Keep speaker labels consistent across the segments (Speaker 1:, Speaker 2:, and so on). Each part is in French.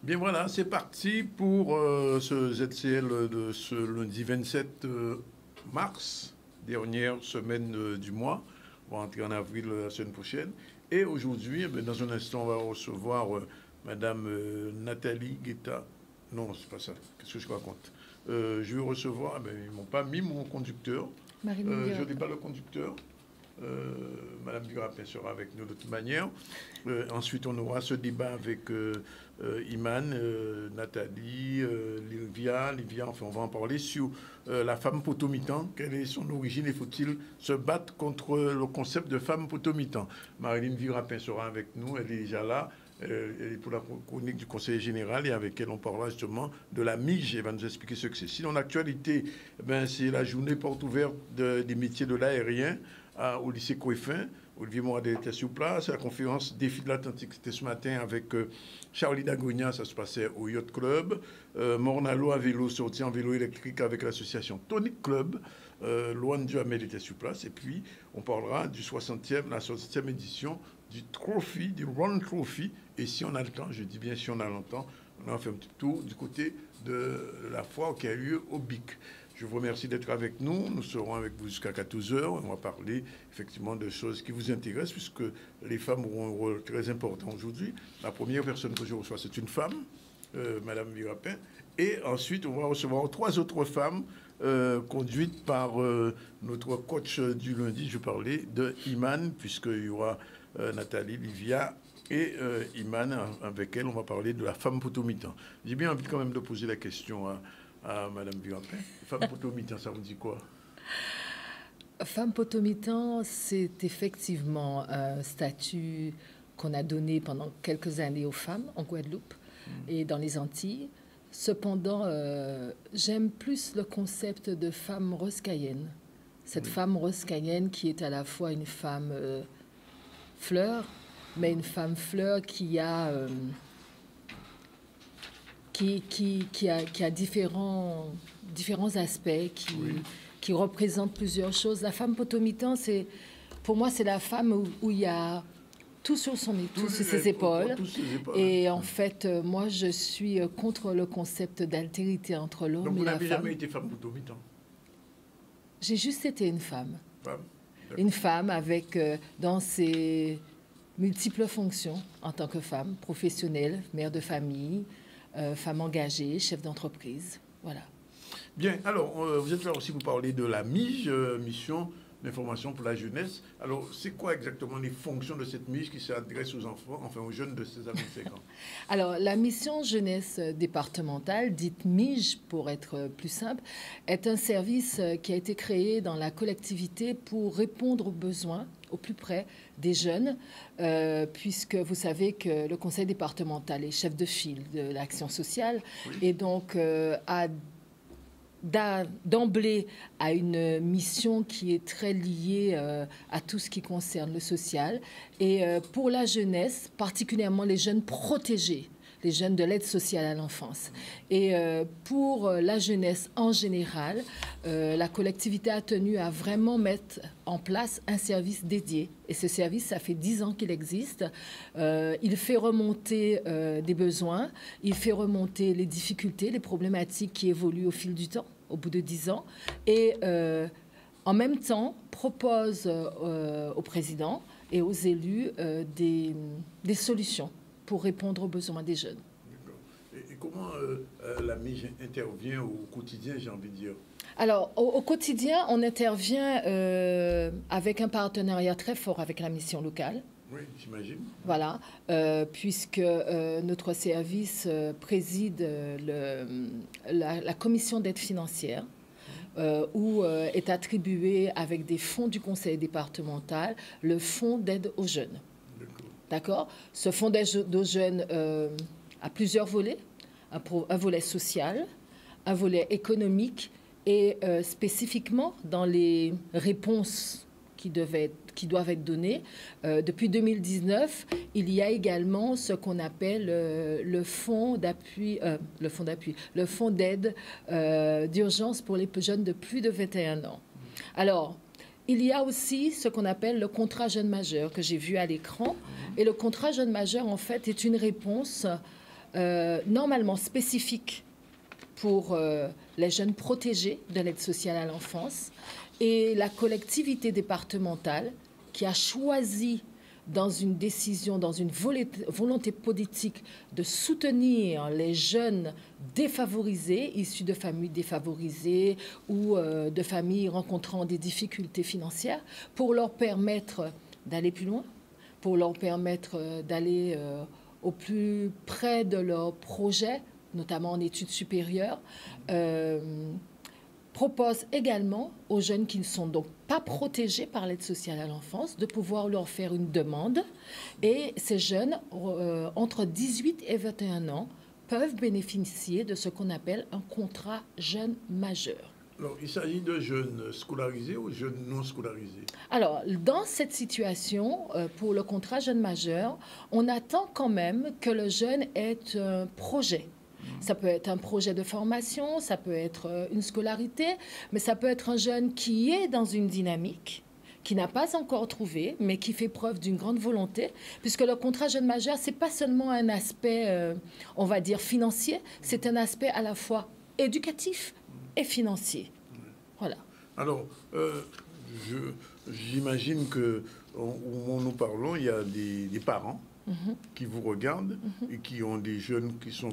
Speaker 1: Bien voilà, c'est parti pour ce ZCL de ce lundi 27 mars, dernière semaine du mois. On va entrer en avril la semaine prochaine. Et aujourd'hui, dans un instant, on va recevoir Madame Nathalie Guetta. Non, c'est pas ça. Qu'est-ce que je raconte? Je vais recevoir, ils ne m'ont pas mis mon conducteur. Je n'ai pas le conducteur. Madame Durapin sera avec nous de toute manière. Ensuite, on aura ce débat avec Iman, Nathalie, Livia, enfin on va en parler sur la femme potomitan. Quelle est son origine et faut-il se battre contre le concept de femme potomitan? Marilyn Durapin sera avec nous, elle est déjà là. Elle est pour la chronique du Conseil général et avec elle on parlera justement de la MIGE. Elle va nous expliquer ce que c'est. Sinon, l'actualité, c'est la journée porte ouverte des métiers de l'aérien au lycée Coeffin. Olivier Moradel était sur place. La conférence Défi de l'Atlantique, c'était ce matin avec Charlie Dagonia, ça se passait au Yacht Club. Mornalo à vélo, sorti en vélo électrique avec l'association Tonic Club. Loane Duhamel était sur place. Et puis, on parlera du 60e, la 60e édition du Trophy, du Run Trophy. Et si on a le temps, je dis bien si on a le temps, on a fait un petit tour du côté de la foire qui a eu lieu au BIC. Je vous remercie d'être avec nous. Nous serons avec vous jusqu'à 14 h. On va parler effectivement de choses qui vous intéressent puisque les femmes auront un rôle très important aujourd'hui. La première personne que je reçois, c'est une femme, Madame Durapin. Et ensuite, on va recevoir 3 autres femmes conduites par notre coach du lundi. Je parlais de Iman puisqu'il y aura Nathalie, Livia et Iman. Avec elle, on va parler de la femme potomitan. J'ai bien envie quand même de poser la question à Madame Durapin. Femme potomitan, ça vous dit quoi?
Speaker 2: Femme potomitan, c'est effectivement un statut qu'on a donné pendant quelques années aux femmes en Guadeloupe et dans les Antilles. Cependant, j'aime plus le concept de femme roscaïenne. Cette femme roscaïenne qui est à la fois une femme fleur, mais une femme fleur qui a... qui a différents aspects, qui représentent plusieurs choses. La femme potomitan, pour moi, c'est la femme où il y a tout sur ses épaules. Et en fait, moi, je suis contre le concept d'altérité entre l'homme et la femme.
Speaker 1: Donc, vous n'avez jamais été femme potomitan?
Speaker 2: J'ai juste été une femme. Une femme avec, dans ses multiples fonctions en tant que femme, professionnelle, mère de famille, femme engagée, chef d'entreprise, voilà.
Speaker 1: Bien, alors, vous êtes là aussi pour parler de la MIGE, mission d'information pour la jeunesse. Alors, c'est quoi exactement les fonctions de cette MIGE qui s'adresse aux enfants, enfin aux jeunes de 16 à 25 ans?
Speaker 2: Alors, la mission jeunesse départementale, dite MIGE pour être plus simple, est un service qui a été créé dans la collectivité pour répondre aux besoins au plus près des jeunes, puisque vous savez que le conseil départemental est chef de file de l'action sociale et donc d'emblée à une mission qui est très liée à tout ce qui concerne le social. Et pour la jeunesse, particulièrement les jeunes protégés, les jeunes de l'aide sociale à l'enfance. Et pour la jeunesse en général, la collectivité a tenu à vraiment mettre en place un service dédié. Et ce service, ça fait 10 ans qu'il existe. Il fait remonter des besoins, il fait remonter les difficultés, les problématiques qui évoluent au fil du temps, au bout de 10 ans. Et en même temps, propose au président et aux élus des solutions pour répondre aux besoins des jeunes.
Speaker 1: Et comment la MIGE intervient au quotidien, j'ai envie de dire?
Speaker 2: Alors, au quotidien, on intervient avec un partenariat très fort avec la mission locale.
Speaker 1: Oui, j'imagine.
Speaker 2: Voilà, puisque notre service préside la commission d'aide financière, où est attribué avec des fonds du conseil départemental le fonds d'aide aux jeunes. D'accord. Ce fonds d'aide aux jeunes a plusieurs volets. Un volet social, un volet économique et spécifiquement dans les réponses qui doivent être données. Depuis 2019, il y a également ce qu'on appelle le fonds d'aide d'urgence pour les jeunes de plus de 21 ans. Alors, il y a aussi ce qu'on appelle le contrat jeune majeur que j'ai vu à l'écran. Et le contrat jeune majeur, en fait, est une réponse normalement spécifiques pour les jeunes protégés de l'aide sociale à l'enfance. Et la collectivité départementale qui a choisi dans une décision, dans une volonté politique de soutenir les jeunes défavorisés, issus de familles défavorisées ou de familles rencontrant des difficultés financières, pour leur permettre d'aller plus loin, pour leur permettre d'aller au plus près de leurs projets, notamment en études supérieures, propose également aux jeunes qui ne sont donc pas protégés par l'aide sociale à l'enfance de pouvoir leur faire une demande. Et ces jeunes, entre 18 et 21 ans, peuvent bénéficier de ce qu'on appelle un contrat jeune majeur.
Speaker 1: Alors, il s'agit de jeunes scolarisés ou jeunes non scolarisés?
Speaker 2: Alors, dans cette situation, pour le contrat jeune majeur, on attend quand même que le jeune ait un projet. Ça peut être un projet de formation, ça peut être une scolarité, mais ça peut être un jeune qui est dans une dynamique, qui n'a pas encore trouvé, mais qui fait preuve d'une grande volonté, puisque le contrat jeune majeur, ce n'est pas seulement un aspect, on va dire, financier, c'est un aspect à la fois éducatif et financier. Voilà.
Speaker 1: Alors, j'imagine que au moment où nous parlons, il y a des parents qui vous regardent et qui ont des jeunes qui sont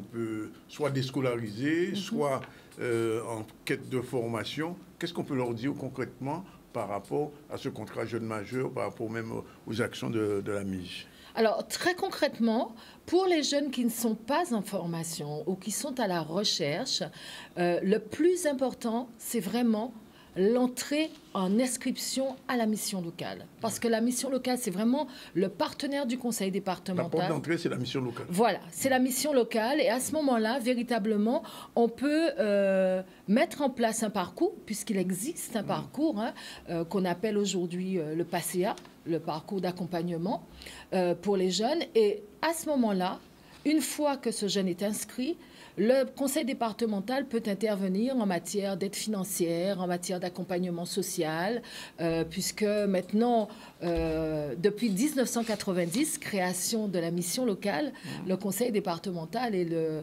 Speaker 1: soit déscolarisés, soit en quête de formation. Qu'est-ce qu'on peut leur dire concrètement par rapport à ce contrat jeune majeur, par rapport même aux actions de la MIJ?
Speaker 2: Alors, très concrètement, pour les jeunes qui ne sont pas en formation ou qui sont à la recherche, le plus important, c'est vraiment l'entrée en inscription à la mission locale. Parce que la mission locale, c'est vraiment le partenaire du conseil départemental.
Speaker 1: La porte d'entrée, c'est la mission locale.
Speaker 2: Voilà, c'est la mission locale. Et à ce moment-là, véritablement, on peut mettre en place un parcours, puisqu'il existe un parcours qu'on appelle aujourd'hui le PACEA, le parcours d'accompagnement pour les jeunes. Et à ce moment-là, une fois que ce jeune est inscrit, le conseil départemental peut intervenir en matière d'aide financière, en matière d'accompagnement social, puisque maintenant, depuis 1990, création de la mission locale, le conseil départemental est le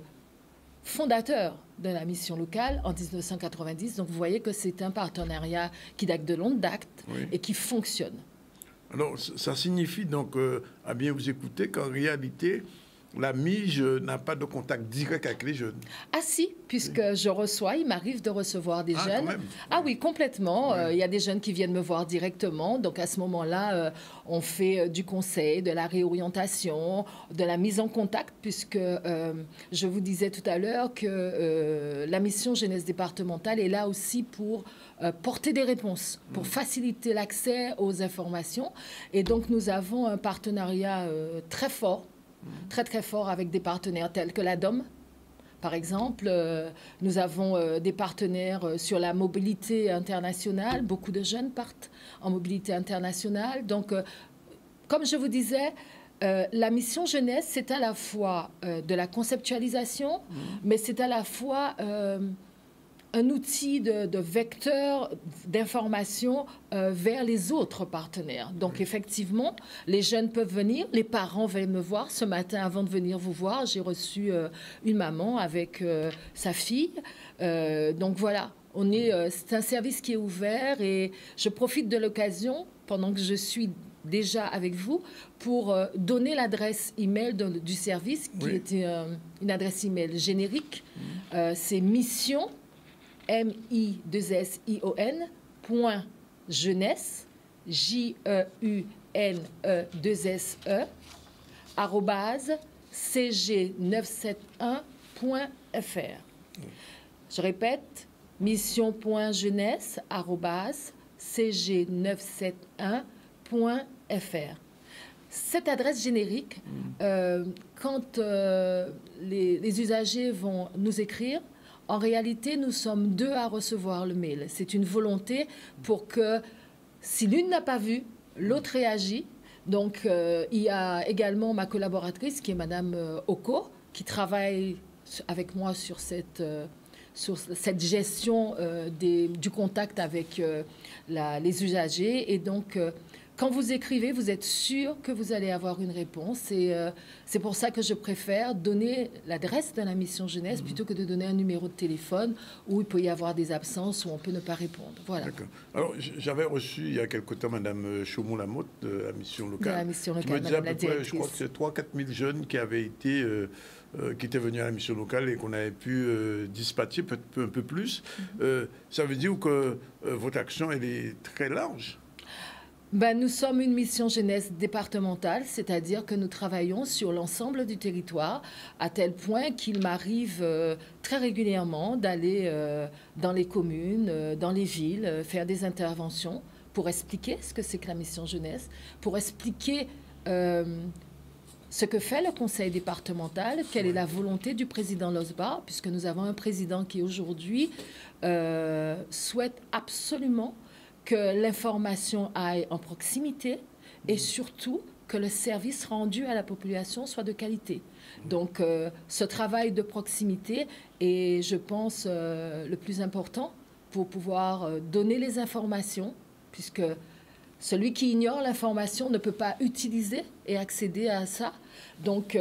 Speaker 2: fondateur de la mission locale en 1990. Donc vous voyez que c'est un partenariat qui date de longue date et qui fonctionne.
Speaker 1: Alors ça signifie donc, à bien vous écouter, qu'en réalité, la MIJ n'a pas de contact direct avec les jeunes.
Speaker 2: Ah si, puisque il m'arrive de recevoir des jeunes.
Speaker 1: Quand même.
Speaker 2: Ah oui, complètement. Il y a des jeunes qui viennent me voir directement. Donc à ce moment-là, on fait du conseil, de la réorientation, de la mise en contact, puisque je vous disais tout à l'heure que la mission jeunesse départementale est là aussi pour porter des réponses, pour faciliter l'accès aux informations. Et donc nous avons un partenariat très fort, très fort avec des partenaires tels que la DOM. Par exemple, nous avons des partenaires sur la mobilité internationale. Beaucoup de jeunes partent en mobilité internationale. Donc, comme je vous disais, la mission jeunesse, c'est à la fois de la conceptualisation, mais c'est à la fois un outil de vecteur d'information vers les autres partenaires. Donc, effectivement, les jeunes peuvent venir, les parents viennent me voir. Ce matin, avant de venir vous voir, j'ai reçu une maman avec sa fille. Donc, voilà, c'est un service qui est ouvert et je profite de l'occasion, pendant que je suis déjà avec vous, pour donner l'adresse email du service, qui était une adresse email générique. C'est mission MI2SION.jeunesse, JEUNE2SE, @cg971.fr. Je répète, mission.jeunesse, cg971.fr. Cette adresse générique, quand les usagers vont nous écrire, en réalité, nous sommes 2 à recevoir le mail. C'est une volonté pour que, si l'une n'a pas vu, l'autre réagit. Donc, il y a également ma collaboratrice, qui est Madame Oko, qui travaille avec moi sur cette gestion du contact avec les usagers. Et donc, quand vous écrivez, vous êtes sûr que vous allez avoir une réponse. Et c'est pour ça que je préfère donner l'adresse de la mission jeunesse plutôt que de donner un numéro de téléphone où il peut y avoir des absences, où on peut ne pas répondre. Voilà.
Speaker 1: D'accord. Alors, j'avais reçu il y a quelque temps Mme Chaumont-Lamotte de la mission locale.
Speaker 2: De la mission locale,
Speaker 1: qui me disait à
Speaker 2: Madame
Speaker 1: peu
Speaker 2: la
Speaker 1: près, je crois que
Speaker 2: directrice.
Speaker 1: c'est 3 000 à 4 000 jeunes qui avaient été, qui étaient venus à la mission locale et qu'on avait pu dispatcher un peu plus. Ça veut dire que votre action, elle est très large.
Speaker 2: Ben, nous sommes une mission jeunesse départementale, c'est-à-dire que nous travaillons sur l'ensemble du territoire, à tel point qu'il m'arrive très régulièrement d'aller dans les communes, dans les villes, faire des interventions pour expliquer ce que c'est que la mission jeunesse, pour expliquer ce que fait le conseil départemental, quelle est la volonté du président Losbar, puisque nous avons un président qui aujourd'hui souhaite absolument que l'information aille en proximité et surtout que le service rendu à la population soit de qualité. Donc, ce travail de proximité est, je pense, le plus important pour pouvoir donner les informations, puisque celui qui ignore l'information ne peut pas utiliser et accéder à ça. Donc,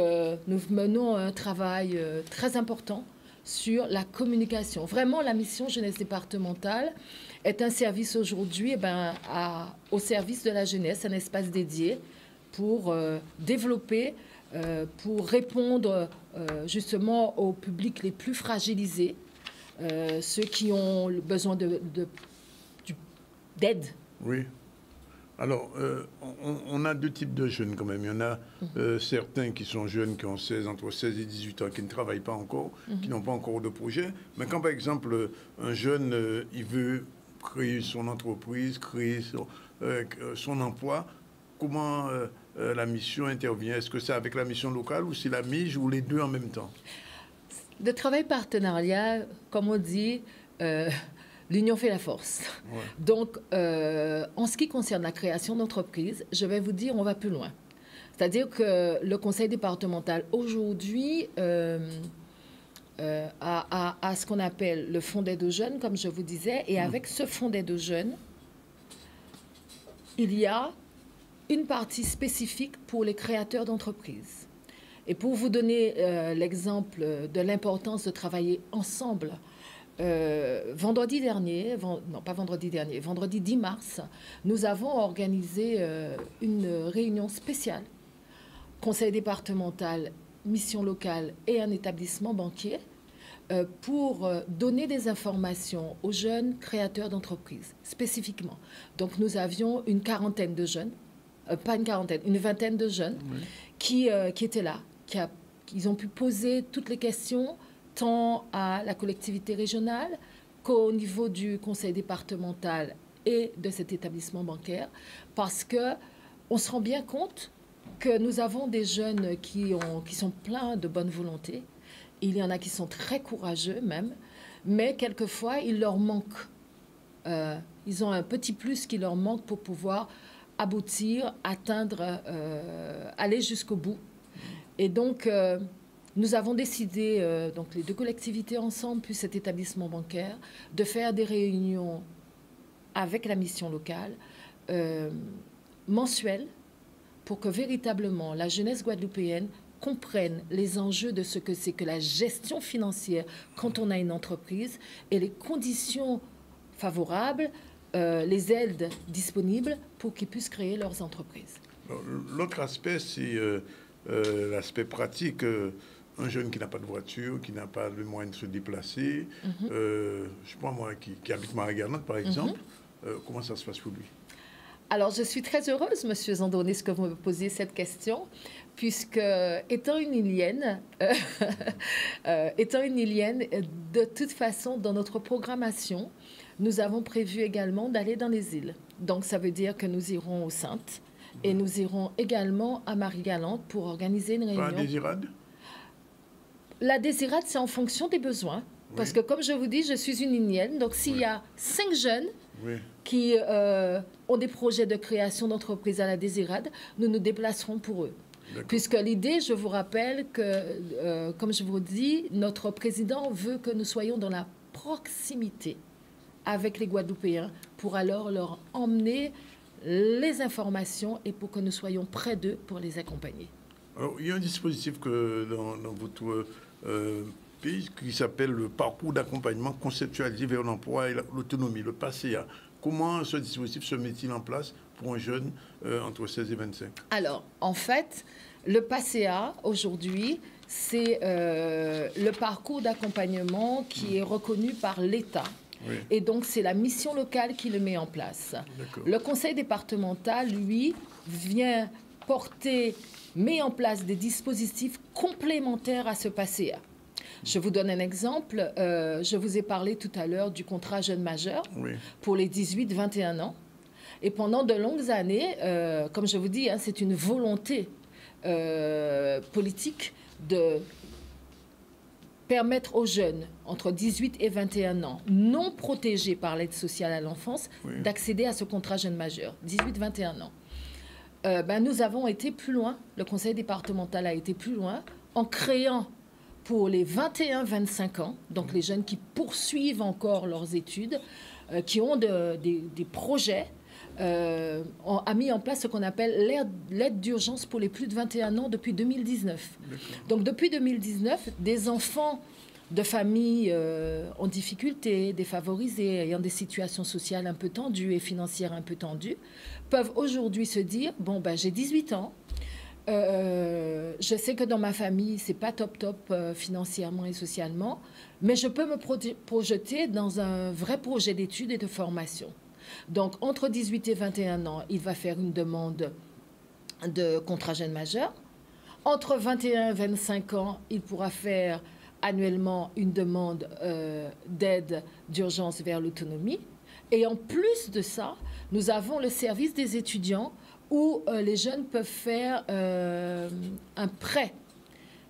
Speaker 2: nous menons un travail très important sur la communication. Vraiment, la mission jeunesse départementale est un service aujourd'hui au service de la jeunesse, un espace dédié pour développer, pour répondre justement aux publics les plus fragilisés, ceux qui ont besoin d'aide.
Speaker 1: Oui. Alors, on a deux types de jeunes quand même. Il y en a certains qui sont jeunes, qui ont entre 16 et 18 ans, qui ne travaillent pas encore, qui n'ont pas encore de projet. Mais quand, par exemple, un jeune, il veut créer son entreprise, créer son emploi, comment la mission intervient? Est-ce que c'est avec la mission locale ou c'est la MIJ ou les deux en même temps?
Speaker 2: De travail partenariat, comme on dit... l'union fait la force. Ouais. Donc, en ce qui concerne la création d'entreprises, je vais vous dire, on va plus loin. C'est-à-dire que le conseil départemental, aujourd'hui, a ce qu'on appelle le fonds d'aide aux jeunes, comme je vous disais, et avec ce fonds d'aide aux jeunes, il y a une partie spécifique pour les créateurs d'entreprises. Et pour vous donner l'exemple de l'importance de travailler ensemble, vendredi 10 mars, nous avons organisé une réunion spéciale, conseil départemental, mission locale et un établissement banquier, pour donner des informations aux jeunes créateurs d'entreprises, spécifiquement. Donc, nous avions une quarantaine de jeunes, pas une quarantaine, une vingtaine de jeunes qui étaient là, ils ont pu poser toutes les questions, tant à la collectivité régionale qu'au niveau du conseil départemental et de cet établissement bancaire, parce qu'on se rend bien compte que nous avons des jeunes qui sont pleins de bonne volonté. Il y en a qui sont très courageux même, mais quelquefois, il leur manque. Ils ont un petit plus qui leur manque pour pouvoir aboutir, atteindre, aller jusqu'au bout. Et donc... nous avons décidé, donc les deux collectivités ensemble, puis cet établissement bancaire, de faire des réunions avec la mission locale mensuelles pour que véritablement la jeunesse guadeloupéenne comprenne les enjeux de ce que c'est que la gestion financière quand on a une entreprise et les conditions favorables, les aides disponibles pour qu'ils puissent créer leurs entreprises.
Speaker 1: L'autre aspect, c'est l'aspect pratique. Un jeune qui n'a pas de voiture, qui n'a pas le moyen de se déplacer, je sais pas moi, qui habite Marie-Garnette, par exemple, comment ça se passe pour lui? Alors, je suis très heureuse, Monsieur Zandonis, que vous me posiez cette question, puisque, étant une Ilienne, de toute façon, dans notre programmation, nous avons prévu également d'aller dans les îles. Donc, ça veut dire que nous irons aux Saintes et nous irons également à Marie-Galante pour organiser une réunion. Pas à Désirade? La désirade, c'est en fonction des besoins. Parce que, comme je vous dis, je suis une Ilienne. Donc, s'il y a 5 jeunes qui ont des projets de création d'entreprise à la désirade, nous nous déplacerons pour eux. Puisque l'idée, je vous rappelle que, comme je vous dis, notre président veut que nous soyons dans la proximité avec les Guadeloupéens pour alors leur emmener
Speaker 2: les informations et pour que nous soyons près d'eux pour les accompagner.
Speaker 1: Alors, il y a un dispositif dans votre pays qui s'appelle le parcours d'accompagnement conceptualisé vers l'emploi et l'autonomie, le PACEA. Comment ce dispositif se met-il en place pour un jeune entre 16 et 25?
Speaker 2: Alors, en fait, le PACEA, aujourd'hui, c'est le parcours d'accompagnement qui est reconnu par l'État.
Speaker 1: Oui.
Speaker 2: Et donc, c'est la mission locale qui le met en place. Le conseil départemental, lui, met en place des dispositifs complémentaires à ce PACEA. Je vous donne un exemple. Je vous ai parlé tout à l'heure du contrat jeune majeur pour les 18-21 ans. Et pendant de longues années, comme je vous dis, c'est une volonté politique de permettre aux jeunes entre 18 et 21 ans, non protégés par l'aide sociale à l'enfance, d'accéder à ce contrat jeune majeur, 18-21 ans. Nous avons été plus loin, le conseil départemental a été plus loin, en créant pour les 21-25 ans, donc les jeunes qui poursuivent encore leurs études, qui ont des projets, a mis en place ce qu'on appelle l'aide d'urgence pour les plus de 21 ans depuis 2019. Donc depuis 2019, des enfants de familles en difficulté, défavorisés, ayant des situations sociales un peu tendues et financières un peu tendues, peuvent aujourd'hui se dire, bon, j'ai 18 ans, je sais que dans ma famille, c'est pas top financièrement et socialement, mais je peux me projeter dans un vrai projet d'études et de formation. Donc, entre 18 et 21 ans, il va faire une demande de contrat jeune majeur. Entre 21 et 25 ans, il pourra faire annuellement une demande d'aide d'urgence vers l'autonomie. Et en plus de ça, nous avons le service des étudiants où les jeunes peuvent faire un prêt.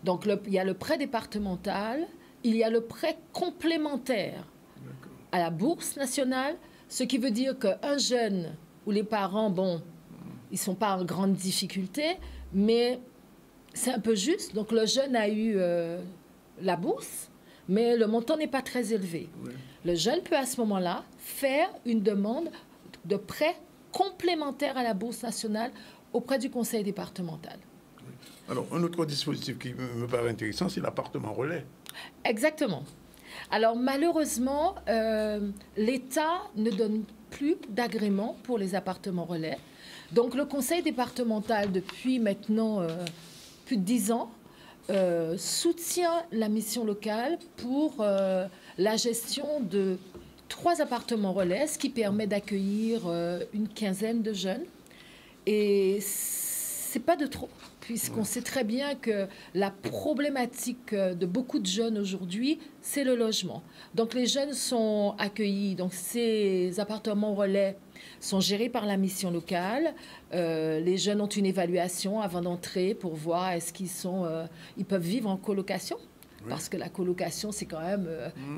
Speaker 2: Donc, il y a le prêt départemental, il y a le prêt complémentaire à la bourse nationale, ce qui veut dire qu'un jeune où les parents, ils ne sont pas en grande difficulté, mais c'est un peu juste. Donc, le jeune a eu la bourse, mais le montant n'est pas très élevé. Oui. Le jeune peut à ce moment-là faire une demande de prêt complémentaire à la bourse nationale auprès du conseil départemental.
Speaker 1: Oui. Alors, un autre dispositif qui me paraît intéressant, c'est l'appartement relais.
Speaker 2: Exactement. Alors, malheureusement, l'État ne donne plus d'agrément pour les appartements relais. Donc, le conseil départemental, depuis maintenant plus de 10 ans, soutient la mission locale pour la gestion de 3 appartements relais, ce qui permet d'accueillir une quinzaine de jeunes. Et c'est pas de trop, puisqu'on sait très bien que la problématique de beaucoup de jeunes aujourd'hui, c'est le logement. Donc les jeunes sont accueillis, donc ces appartements relais sont gérés par la mission locale. Les jeunes ont une évaluation avant d'entrer pour voir est-ce ils peuvent vivre en colocation. Oui. Parce que la colocation, c'est quand même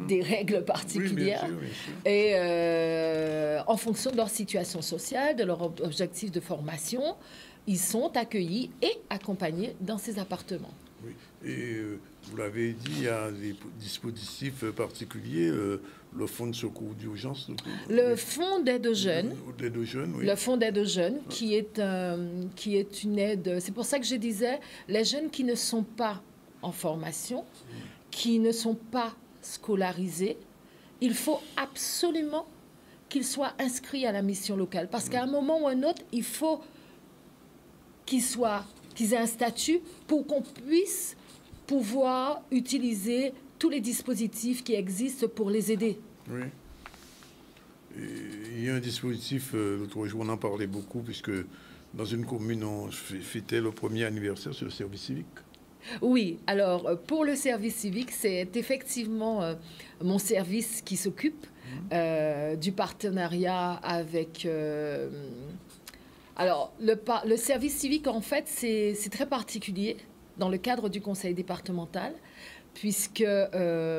Speaker 2: des règles particulières. Oui, bien sûr. Et en fonction de leur situation sociale, de leur objectif de formation, ils sont accueillis et accompagnés dans ces appartements.
Speaker 1: Oui. Et vous l'avez dit, il y a des dispositifs particuliers, le fonds de secours d'urgence.
Speaker 2: Le fonds d'aide aux jeunes.
Speaker 1: D'aide aux jeunes, oui.
Speaker 2: Le fonds d'aide aux jeunes, qui est une aide. C'est pour ça que je disais, les jeunes qui ne sont pas en formation, qui ne sont pas scolarisés, il faut absolument qu'ils soient inscrits à la mission locale. Parce qu'à un moment ou un autre, il faut qu'ils aient un statut pour qu'on puisse pouvoir utiliser tous les dispositifs qui existent pour les aider.
Speaker 1: Oui. Et il y a un dispositif, l'autre jour on en parlait beaucoup, puisque dans une commune on fêtait le premier anniversaire sur le service civique.
Speaker 2: Oui, alors pour le service civique, c'est effectivement mon service qui s'occupe du partenariat avec... Alors, le service civique, en fait, c'est très particulier dans le cadre du conseil départemental, puisque,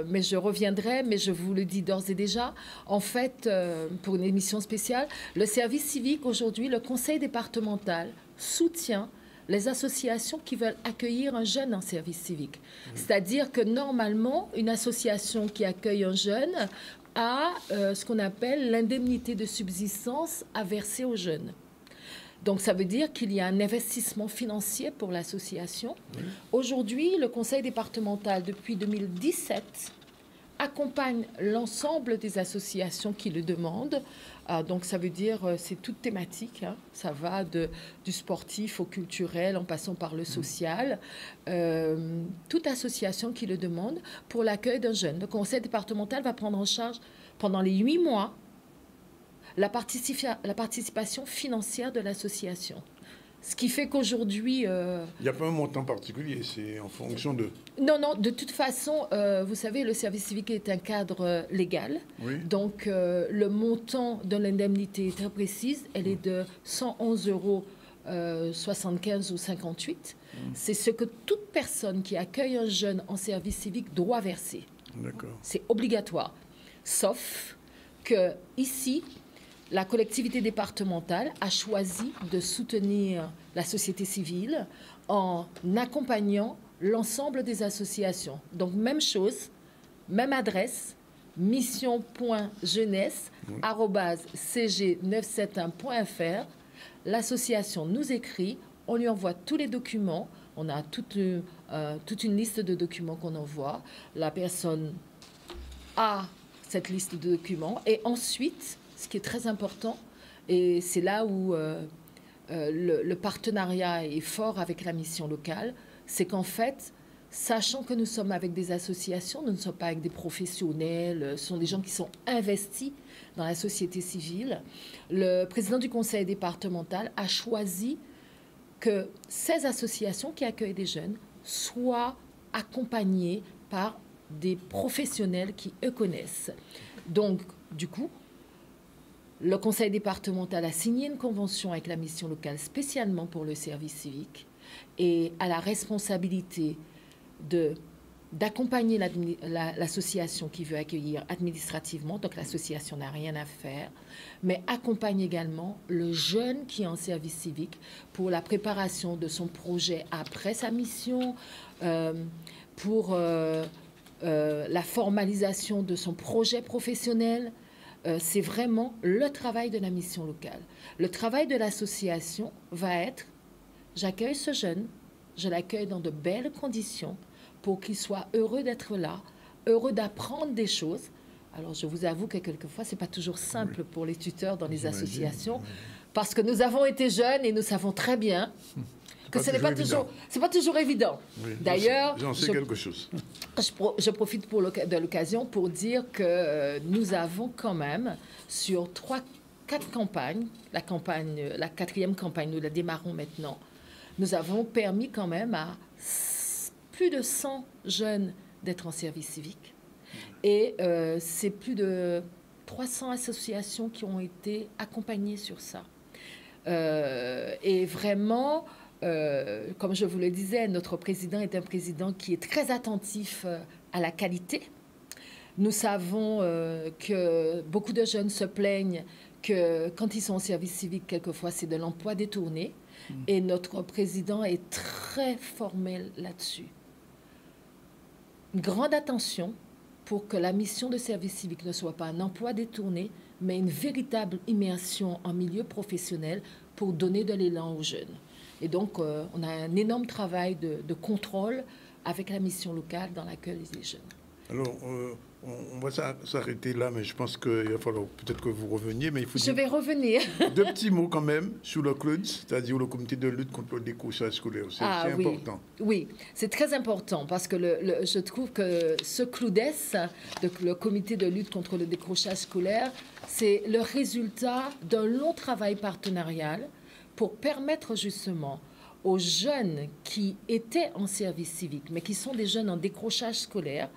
Speaker 2: mais je reviendrai, mais je vous le dis d'ores et déjà, en fait, pour une émission spéciale, le service civique, aujourd'hui, le conseil départemental soutient les associations qui veulent accueillir un jeune en service civique. C'est-à-dire que normalement, une association qui accueille un jeune a ce qu'on appelle l'indemnité de subsistance à verser aux jeunes. Donc, ça veut dire qu'il y a un investissement financier pour l'association. Oui. Aujourd'hui, le conseil départemental, depuis 2017, accompagne l'ensemble des associations qui le demandent. Donc, ça veut dire, c'est toute thématique. Hein. Ça va du sportif au culturel, en passant par le social. Toute association qui le demande pour l'accueil d'un jeune. Le conseil départemental va prendre en charge, pendant les 8 mois, la participation financière de l'association. Ce qui fait qu'aujourd'hui...
Speaker 1: Il n'y a pas un montant particulier, c'est en fonction de...
Speaker 2: Non, non, de toute façon, vous savez, le service civique est un cadre légal. Oui. Donc, le montant de l'indemnité est très précise. Elle est de 111,75 € ou 58. C'est ce que toute personne qui accueille un jeune en service civique doit verser.
Speaker 1: D'accord.
Speaker 2: C'est obligatoire. Sauf que ici... La collectivité départementale a choisi de soutenir la société civile en accompagnant l'ensemble des associations. Donc, même chose, même adresse, mission.jeunesse@cg971.fr. L'association nous écrit, on lui envoie tous les documents. On a toute une liste de documents qu'on envoie. La personne a cette liste de documents et ensuite... Ce qui est très important, et c'est là où le partenariat est fort avec la mission locale, c'est qu'en fait, sachant que nous sommes avec des associations, nous ne sommes pas avec des professionnels, ce sont des gens qui sont investis dans la société civile. Le président du conseil départemental a choisi que ces associations qui accueillent des jeunes soient accompagnées par des professionnels qui, eux, connaissent. Donc, du coup, le conseil départemental a signé une convention avec la mission locale spécialement pour le service civique et a la responsabilité d'accompagner l'association qui veut accueillir administrativement. Donc, l'association n'a rien à faire, mais accompagne également le jeune qui est en service civique pour la préparation de son projet après sa mission, pour la formalisation de son projet professionnel. C'est vraiment le travail de la mission locale. Le travail de l'association va être, j'accueille ce jeune, je l'accueille dans de belles conditions pour qu'il soit heureux d'être là, heureux d'apprendre des choses. Alors, je vous avoue que quelquefois, ce n'est pas toujours simple pour les tuteurs dans les associations, parce que nous avons été jeunes et nous savons très bien que ce n'est pas toujours évident.
Speaker 1: Oui,
Speaker 2: D'ailleurs,
Speaker 1: j'en sais quelque chose.
Speaker 2: Je profite de l'occasion pour dire que nous avons quand même, sur 3-4 campagnes, la 4e campagne, nous la démarrons maintenant, nous avons permis quand même à plus de 100 jeunes d'être en service civique. Et c'est plus de 300 associations qui ont été accompagnées sur ça. Et vraiment... comme je vous le disais, notre président est un président qui est très attentif à la qualité. Nous savons que beaucoup de jeunes se plaignent que quand ils sont au service civique, quelquefois, c'est de l'emploi détourné. Et notre président est très formel là-dessus. Une grande attention pour que la mission de service civique ne soit pas un emploi détourné, mais une véritable immersion en milieu professionnel pour donner de l'élan aux jeunes. Et donc, on a un énorme travail de contrôle avec la mission locale dans l'accueil des jeunes.
Speaker 1: Alors, on va s'arrêter là, mais je pense qu'il va falloir peut-être que vous reveniez. Mais il faut
Speaker 2: vais revenir.
Speaker 1: 2 petits mots quand même sur le CLUD, c'est-à-dire le comité de lutte contre le décrochage scolaire. C'est important.
Speaker 2: Oui, c'est très important parce que je trouve que ce CLUDES, le comité de lutte contre le décrochage scolaire, c'est le résultat d'un long travail partenarial pour permettre justement aux jeunes qui étaient en service civique, mais qui sont des jeunes en décrochage scolaire,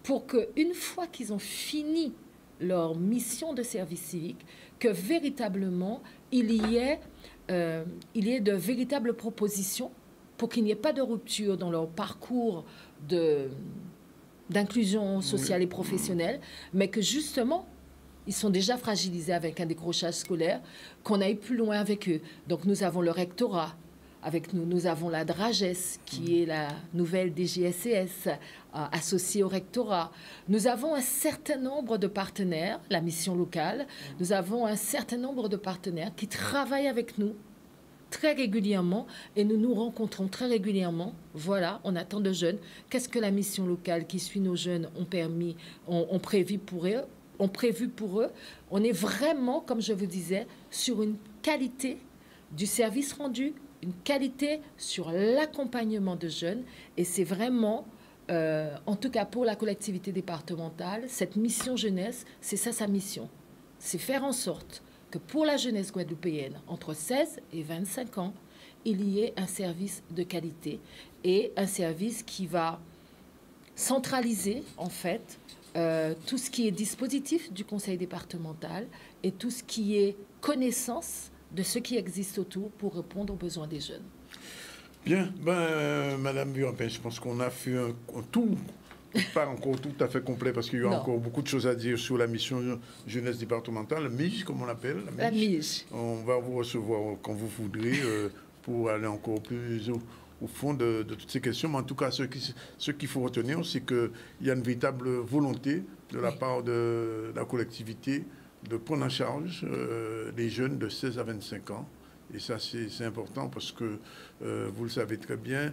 Speaker 2: pour qu'une fois qu'ils ont fini leur mission de service civique, que véritablement il y ait de véritables propositions pour qu'il n'y ait pas de rupture dans leur parcours d'inclusion sociale et professionnelle, mais que justement, ils sont déjà fragilisés avec un décrochage scolaire, qu'on aille plus loin avec eux. Donc, nous avons le rectorat avec nous. Nous avons la DRAGES, qui est la nouvelle DGSCS, associée au rectorat. Nous avons un certain nombre de partenaires, la mission locale. Nous avons un certain nombre de partenaires qui travaillent avec nous très régulièrement et nous nous rencontrons très régulièrement. Voilà, on attend de jeunes. Qu'est-ce que la mission locale qui suit nos jeunes ont prévu pour eux? On est vraiment, comme je vous disais, sur une qualité du service rendu, une qualité sur l'accompagnement de jeunes. Et c'est vraiment, en tout cas pour la collectivité départementale, cette mission jeunesse, c'est ça sa mission. C'est faire en sorte que pour la jeunesse guadeloupéenne, entre 16 et 25 ans, il y ait un service de qualité et un service qui va centraliser, en fait, tout ce qui est dispositif du conseil départemental et tout ce qui est connaissance de ce qui existe autour pour répondre aux besoins des jeunes.
Speaker 1: Bien, Madame Burampin, je pense qu'on a fait un tout, pas encore tout à fait complet, parce qu'il y a encore beaucoup de choses à dire sur la mission jeunesse départementale, MIJ, comme on l'appelle.
Speaker 2: La MIJ.
Speaker 1: On va vous recevoir quand vous voudrez pour aller encore plus au fond de toutes ces questions. Mais en tout cas, ce qu'il faut retenir, c'est qu'il y a une véritable volonté de la part de la collectivité de prendre en charge les jeunes de 16 à 25 ans. Et ça, c'est important parce que, vous le savez très bien,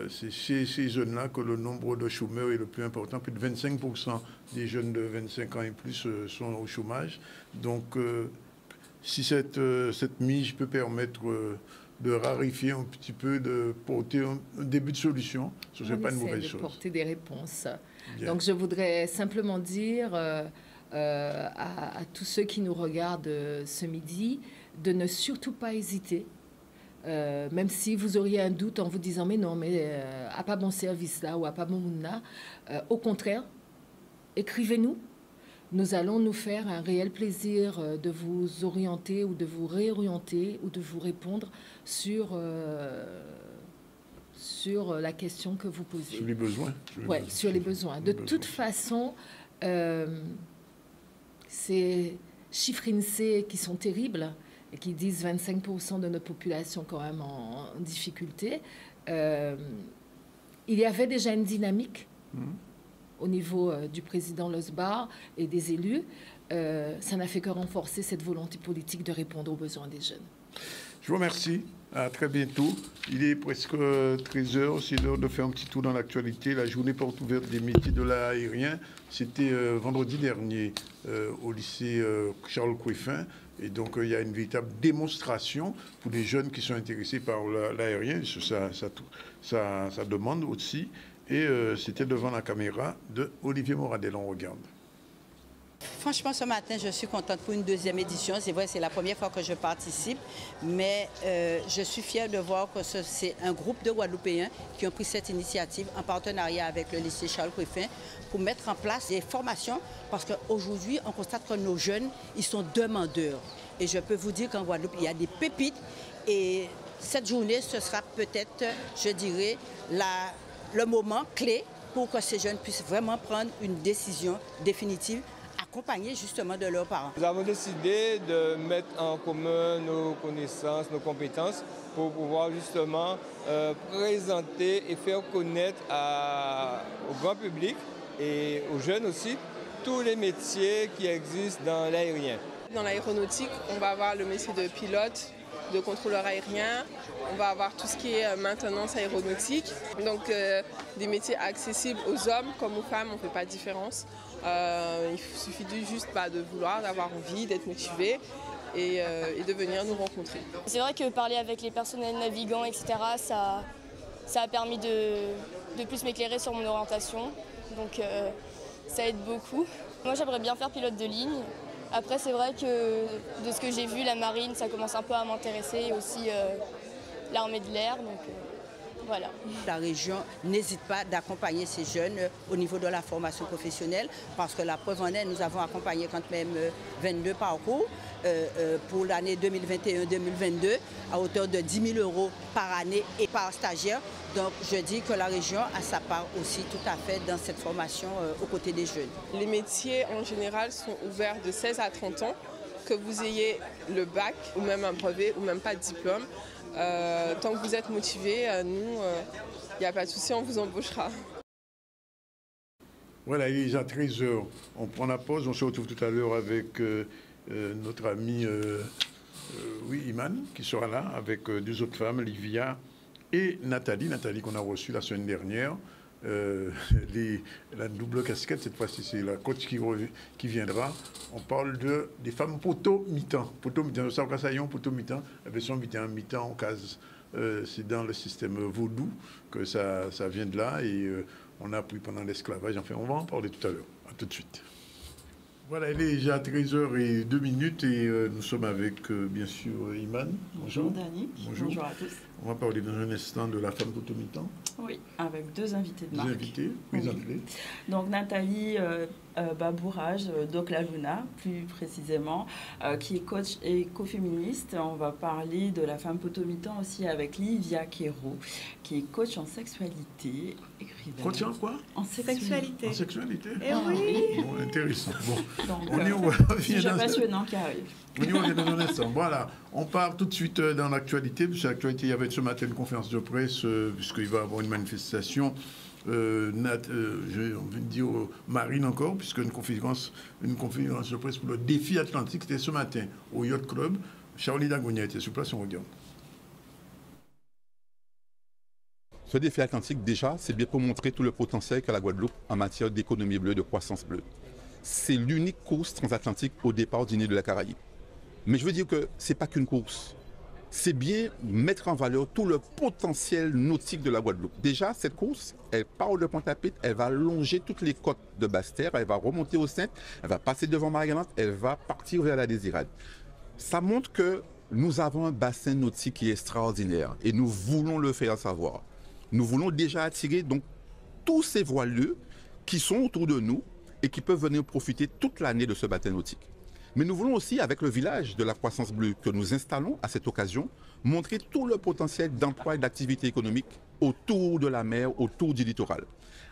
Speaker 1: c'est chez ces jeunes-là que le nombre de chômeurs est le plus important. Plus de 25% des jeunes de 25 ans et plus sont au chômage. Donc, si cette MIJ peut permettre de raréfier un petit peu, de porter un début de solution, ce ne serait pas une mauvaise chose.
Speaker 2: De porter des réponses.
Speaker 1: Bien. Donc,
Speaker 2: je voudrais simplement dire à tous ceux qui nous regardent ce midi de ne surtout pas hésiter, même si vous auriez un doute en vous disant mais non, mais à pas bon service là ou à pas bon monde là. Au contraire, écrivez-nous. Nous allons nous faire un réel plaisir de vous orienter ou de vous réorienter ou de vous répondre sur la question que vous posez.
Speaker 1: Sur les besoins.
Speaker 2: Sur les besoins. De toute façon, ces chiffres INSEE qui sont terribles et qui disent 25% de notre population quand même en difficulté, il y avait déjà une dynamique au niveau du président Losbar et des élus. Ça n'a fait que renforcer cette volonté politique de répondre aux besoins des jeunes.
Speaker 1: Je vous remercie. À très bientôt. Il est presque 13h. C'est l'heure de faire un petit tour dans l'actualité. La journée porte ouverte des métiers de l'aérien. C'était vendredi dernier au lycée Charles Coueffin. Et donc, il y a une véritable démonstration pour les jeunes qui sont intéressés par l'aérien. Ça demande aussi. Et c'était devant la caméra de Olivier Moradel. On regarde.
Speaker 3: Franchement, ce matin, je suis contente pour une deuxième édition. C'est vrai, c'est la première fois que je participe, mais je suis fière de voir que c'est un groupe de Guadeloupéens qui ont pris cette initiative en partenariat avec le lycée Charles Coueffin pour mettre en place des formations, parce qu'aujourd'hui, on constate que nos jeunes, ils sont demandeurs. Et je peux vous dire qu'en Guadeloupe, il y a des pépites. Et cette journée, ce sera peut-être, je dirais, le moment clé pour que ces jeunes puissent vraiment prendre une décision définitive, accompagnés justement de leurs parents.
Speaker 4: Nous avons décidé de mettre en commun nos connaissances, nos compétences pour pouvoir justement présenter et faire connaître au grand public et aux jeunes aussi tous les métiers qui existent dans l'aérien.
Speaker 5: Dans l'aéronautique, on va avoir le métier de pilote, de contrôleur aérien, on va avoir tout ce qui est maintenance aéronautique, donc des métiers accessibles aux hommes comme aux femmes, on ne fait pas de différence. Il suffit juste de vouloir, d'avoir envie, d'être motivé et de venir nous rencontrer.
Speaker 6: C'est vrai que parler avec les personnels navigants, etc., ça a permis de plus m'éclairer sur mon orientation, donc ça aide beaucoup. Moi j'aimerais bien faire pilote de ligne. Après c'est vrai que de ce que j'ai vu, la marine ça commence un peu à m'intéresser et aussi l'armée de l'air. Donc, voilà.
Speaker 3: La région n'hésite pas d'accompagner ces jeunes au niveau de la formation professionnelle parce que la preuve en est, nous avons accompagné quand même 22 parcours pour l'année 2021-2022 à hauteur de 10 000 € par année et par stagiaire. Donc je dis que la région a sa part aussi tout à fait dans cette formation aux côtés des jeunes.
Speaker 5: Les métiers en général sont ouverts de 16 à 30 ans, que vous ayez le bac ou même un brevet ou même pas de diplôme. Tant que vous êtes motivé, nous, il n'y a pas de souci, on vous embauchera.
Speaker 1: Voilà, il est déjà 13h. On prend la pause, on se retrouve tout à l'heure avec notre ami oui, Iman, qui sera là avec deux autres femmes, Livia et Nathalie. Nathalie qu'on a reçue la semaine dernière. La double casquette, cette fois-ci, c'est la coach qui viendra. On parle des femmes poteau-mi-temps. Poteau-mi-temps, ça, poteau-mi-temps, la version mi-temps en case. C'est dans le système vaudou que ça vient de là et on a appris pendant l'esclavage. Enfin, on va en parler tout à l'heure. À tout de suite. Voilà, il est déjà 13h02 et nous sommes avec, bien sûr, Iman.
Speaker 7: Bonjour Dani. Bonjour à tous.
Speaker 1: On va parler dans un instant de la femme poteau-mi-temps.
Speaker 7: Oui, avec deux invités de marque.
Speaker 1: Deux invités, présentez-les.
Speaker 7: Oui. Donc Nathalie Babourage d'Oclaluna, plus précisément, qui est coach et écoféministe. On va parler de la femme poteau-mi-temps aussi avec Livia Quero, qui est coach en sexualité, écrivaine.
Speaker 1: Coach en quoi?
Speaker 7: En sexualité.
Speaker 1: En sexualité?
Speaker 7: Eh oui.
Speaker 1: Bon, intéressant. Bon.
Speaker 7: Donc,
Speaker 1: On y
Speaker 7: sujet passionnant qui arrive.
Speaker 1: On y revient dans un instant. Voilà, on part tout de suite dans l'actualité. Puisque l'actualité, il y avait ce matin une conférence de presse, puisqu'il va y avoir une manifestation. J'ai envie de dire Marine encore, puisque une conférence de presse pour le défi atlantique, c'était ce matin au Yacht Club. Charlie Dagonia était sur place, on regarde.
Speaker 8: Ce défi atlantique, déjà, c'est bien pour montrer tout le potentiel qu'a la Guadeloupe en matière d'économie bleue, de croissance bleue. C'est l'unique course transatlantique au départ du nid de la Caraïbe. Mais je veux dire que ce n'est pas qu'une course. C'est bien mettre en valeur tout le potentiel nautique de la Guadeloupe. Déjà, cette course, elle part de Pointe-à-Pitre, elle va longer toutes les côtes de Basse-Terre, elle va remonter au Sainte, elle va passer devant Marie-Galante, elle va partir vers la Désirade. Ça montre que nous avons un bassin nautique qui est extraordinaire et nous voulons le faire savoir. Nous voulons déjà attirer donc tous ces voileux qui sont autour de nous et qui peuvent venir profiter toute l'année de ce bassin nautique. Mais nous voulons aussi, avec le village de la croissance bleue que nous installons à cette occasion, montrer tout le potentiel d'emploi et d'activité économique autour de la mer, autour du littoral.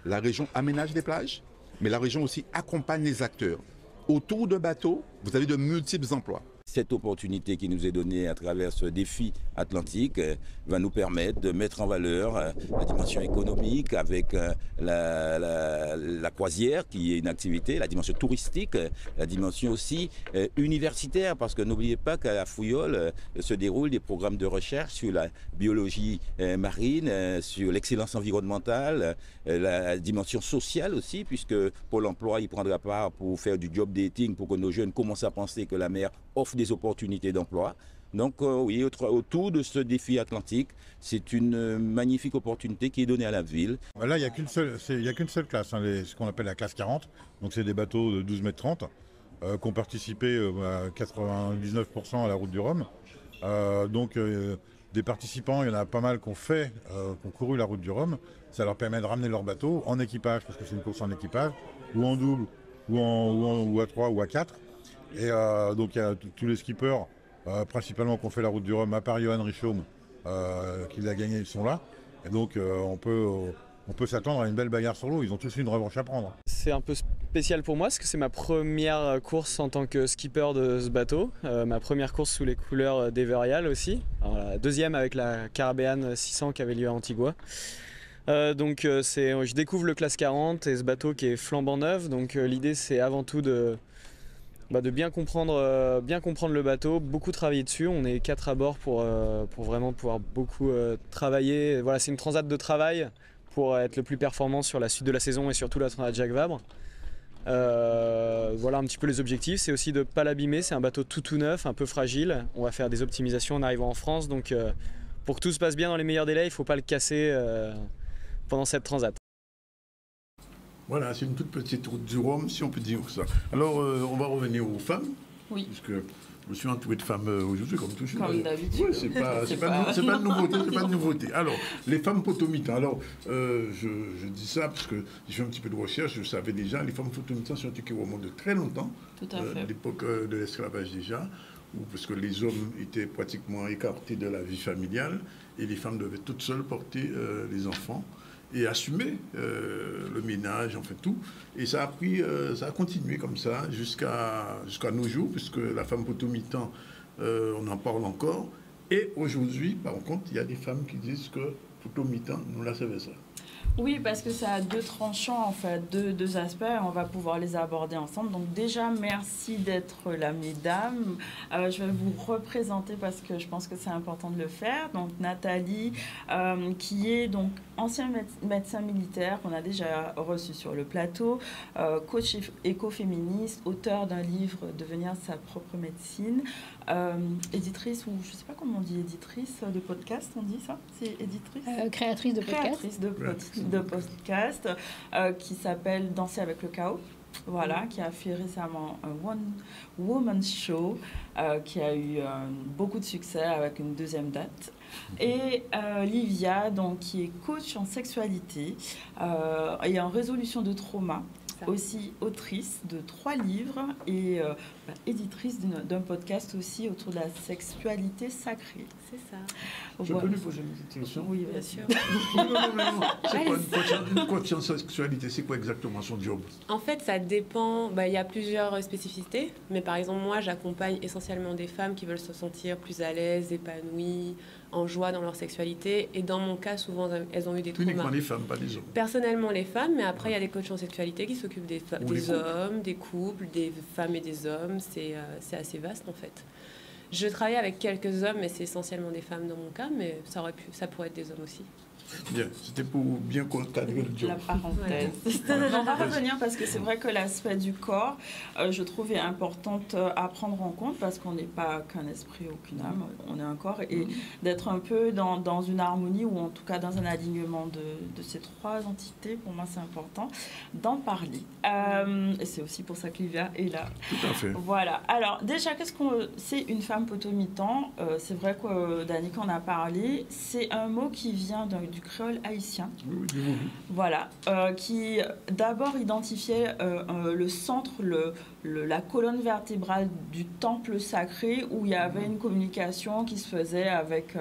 Speaker 8: La région aménage des plages, mais la région aussi accompagne les acteurs. Autour de bateaux, vous avez de multiples emplois.
Speaker 9: Cette opportunité qui nous est donnée à travers ce défi atlantique va nous permettre de mettre en valeur la dimension économique avec la croisière qui est une activité, la dimension touristique, la dimension aussi universitaire, parce que n'oubliez pas qu'à la Fouillole se déroulent des programmes de recherche sur la biologie marine, sur l'excellence environnementale, la dimension sociale aussi, puisque Pôle emploi y prendra part pour faire du job dating, pour que nos jeunes commencent à penser que la mer offre des opportunités d'emploi. Donc oui, autour de ce défi atlantique, c'est une magnifique opportunité qui est donnée à la ville.
Speaker 10: Là, il n'y a qu'une seule classe, hein, ce qu'on appelle la classe 40. Donc c'est des bateaux de 12 mètres 30 qui ont participé à 99% à la route du Rhum. Des participants, il y en a pas mal qui ont couru la route du Rhum. Ça leur permet de ramener leur bateau en équipage, parce que c'est une course en équipage, ou en double, ou à 3 ou à 4. Et donc il y a tous les skippers, principalement qui ont fait la route du Rhum, à part Johan Richaume, qui l'a gagné, ils sont là. Et donc on peut s'attendre à une belle bagarre sur l'eau, ils ont tous une revanche à prendre.
Speaker 11: C'est un peu spécial pour moi, parce que c'est ma première course en tant que skipper de ce bateau, ma première course sous les couleurs d'Everial aussi, alors, la deuxième avec la Caribbean 600 qui avait lieu à Antigua. Je découvre le classe 40 et ce bateau qui est flambant neuf, donc l'idée c'est avant tout de bien comprendre le bateau, beaucoup travailler dessus. On est 4 à bord pour vraiment pouvoir beaucoup travailler. Voilà, c'est une transat de travail pour être le plus performant sur la suite de la saison et surtout la transat Jacques Vabre. Voilà un petit peu les objectifs, c'est aussi de ne pas l'abîmer, c'est un bateau tout neuf, un peu fragile. On va faire des optimisations en arrivant en France, donc pour que tout se passe bien dans les meilleurs délais, il ne faut pas le casser pendant cette transat.
Speaker 1: Voilà, c'est une toute petite route du Rhum, si on peut dire ça. Alors, on va revenir aux femmes.
Speaker 7: Oui.
Speaker 1: Puisque je me suis entouré de femmes aujourd'hui, comme toujours.
Speaker 7: Comme d'habitude.
Speaker 1: Oui, c'est pas de nouveauté, Alors, les femmes poteau-mi-temps. Alors, je dis ça parce que j'ai fait un petit peu de recherche, je savais déjà, les femmes poteau-mi-temps sont qui remontent de très longtemps.
Speaker 7: Tout à fait.
Speaker 1: L'époque de l'esclavage déjà, parce que les hommes étaient pratiquement écartés de la vie familiale et les femmes devaient toutes seules porter les enfants et assumer le ménage, en fait tout. Et ça a continué comme ça jusqu'à nos jours, puisque la femme poteau-mi-temps, on en parle encore. Et aujourd'hui, par contre, il y a des femmes qui disent que poteau-mi-temps, nous la savons ça.
Speaker 7: Oui, parce que ça a deux tranchants, en fait, deux aspects. On va pouvoir les aborder ensemble. Donc déjà, merci d'être là, mesdames. Je vais vous représenter parce que je pense que c'est important de le faire. Donc Nathalie, qui est donc ancien médecin militaire qu'on a déjà reçu sur le plateau, coach écoféministe, auteur d'un livre « Devenir sa propre médecine », éditrice, ou je ne sais pas comment on dit, éditrice de podcast, on dit ça? C'est éditrice?
Speaker 2: Créatrice de podcast.
Speaker 7: Créatrice de podcast qui s'appelle Danser avec le chaos. Voilà, qui a fait récemment un One Woman Show qui a eu beaucoup de succès avec une deuxième date. Et Livia, donc, qui est coach en sexualité et en résolution de trauma. Aussi autrice de 3 livres et éditrice d'un podcast aussi autour de la sexualité sacrée.
Speaker 3: C'est ça.
Speaker 1: Je peux lui poser une petite question?
Speaker 7: Oui, bien sûr.
Speaker 1: Non. C'est quoi une coach en sexualité? C'est quoi exactement son job?
Speaker 12: En fait, ça dépend. Il y a plusieurs spécificités. Mais par exemple, moi, j'accompagne essentiellement des femmes qui veulent se sentir plus à l'aise, épanouies, en joie dans leur sexualité. Et dans mon cas, souvent, elles ont eu des traumas.
Speaker 1: Uniquement les femmes, pas les hommes.
Speaker 12: Personnellement, les femmes. Mais après, il y a des coachs en sexualité qui s'occupent des hommes, des couples, des femmes et des hommes. C'est assez vaste, en fait. Je travaille avec quelques hommes, mais c'est essentiellement des femmes dans mon cas, mais ça pourrait être des hommes aussi.
Speaker 1: Bien, c'était pour bien cadrer le job.
Speaker 7: La parenthèse. On va revenir parce que c'est vrai que l'aspect du corps, je trouve, est important à prendre en compte parce qu'on n'est pas qu'un esprit, aucune âme, on est un corps, et d'être un peu dans une harmonie ou en tout cas dans un alignement de ces 3 entités, pour moi c'est important d'en parler. Et c'est aussi pour ça que Livia est là.
Speaker 1: Tout à fait.
Speaker 7: Voilà. Alors déjà, qu'est-ce qu'on c'est une femme potomitan? C'est vrai que Danick en a parlé. C'est un mot qui vient du créole haïtien, voilà, qui d'abord identifiait le centre, la colonne vertébrale du temple sacré où il y avait une communication qui se faisait avec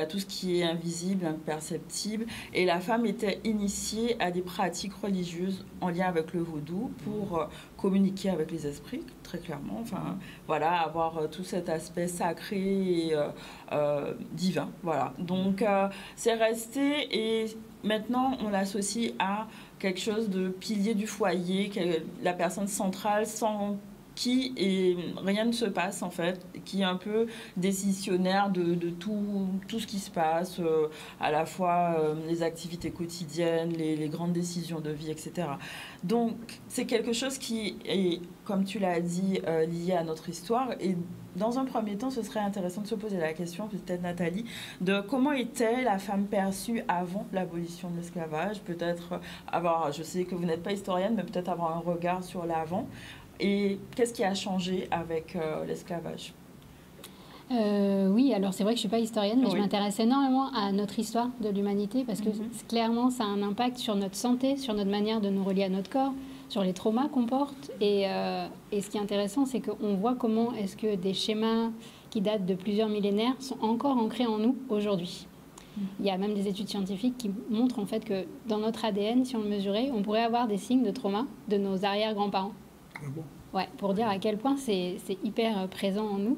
Speaker 7: tout ce qui est invisible, imperceptible, et la femme était initiée à des pratiques religieuses en lien avec le vaudou pour communiquer avec les esprits, très clairement, enfin voilà, avoir tout cet aspect sacré et divin, voilà. Donc c'est resté, et maintenant on l'associe à quelque chose de pilier du foyer, la personne centrale sans qui rien ne se passe en fait, qui est un peu décisionnaire de tout ce qui se passe, à la fois les activités quotidiennes, les grandes décisions de vie, etc. Donc c'est quelque chose qui est, comme tu l'as dit, lié à notre histoire. Et dans un premier temps, ce serait intéressant de se poser la question, peut-être Nathalie, de comment était la femme perçue avant l'abolition de l'esclavage, peut-être avoir, je sais que vous n'êtes pas historienne, mais peut-être avoir un regard sur l'avant. Et qu'est-ce qui a changé avec l'esclavage?
Speaker 13: Oui, alors c'est vrai que je ne suis pas historienne, mais je m'intéresse énormément à notre histoire de l'humanité parce que clairement, ça a un impact sur notre santé, sur notre manière de nous relier à notre corps, sur les traumas qu'on porte. Et ce qui est intéressant, c'est qu'on voit comment est-ce que des schémas qui datent de plusieurs millénaires sont encore ancrés en nous aujourd'hui. Il y a même des études scientifiques qui montrent en fait que dans notre ADN, si on le mesurait, on pourrait avoir des signes de trauma de nos arrière-grands-parents. Ouais, pour dire à quel point c'est hyper présent en nous.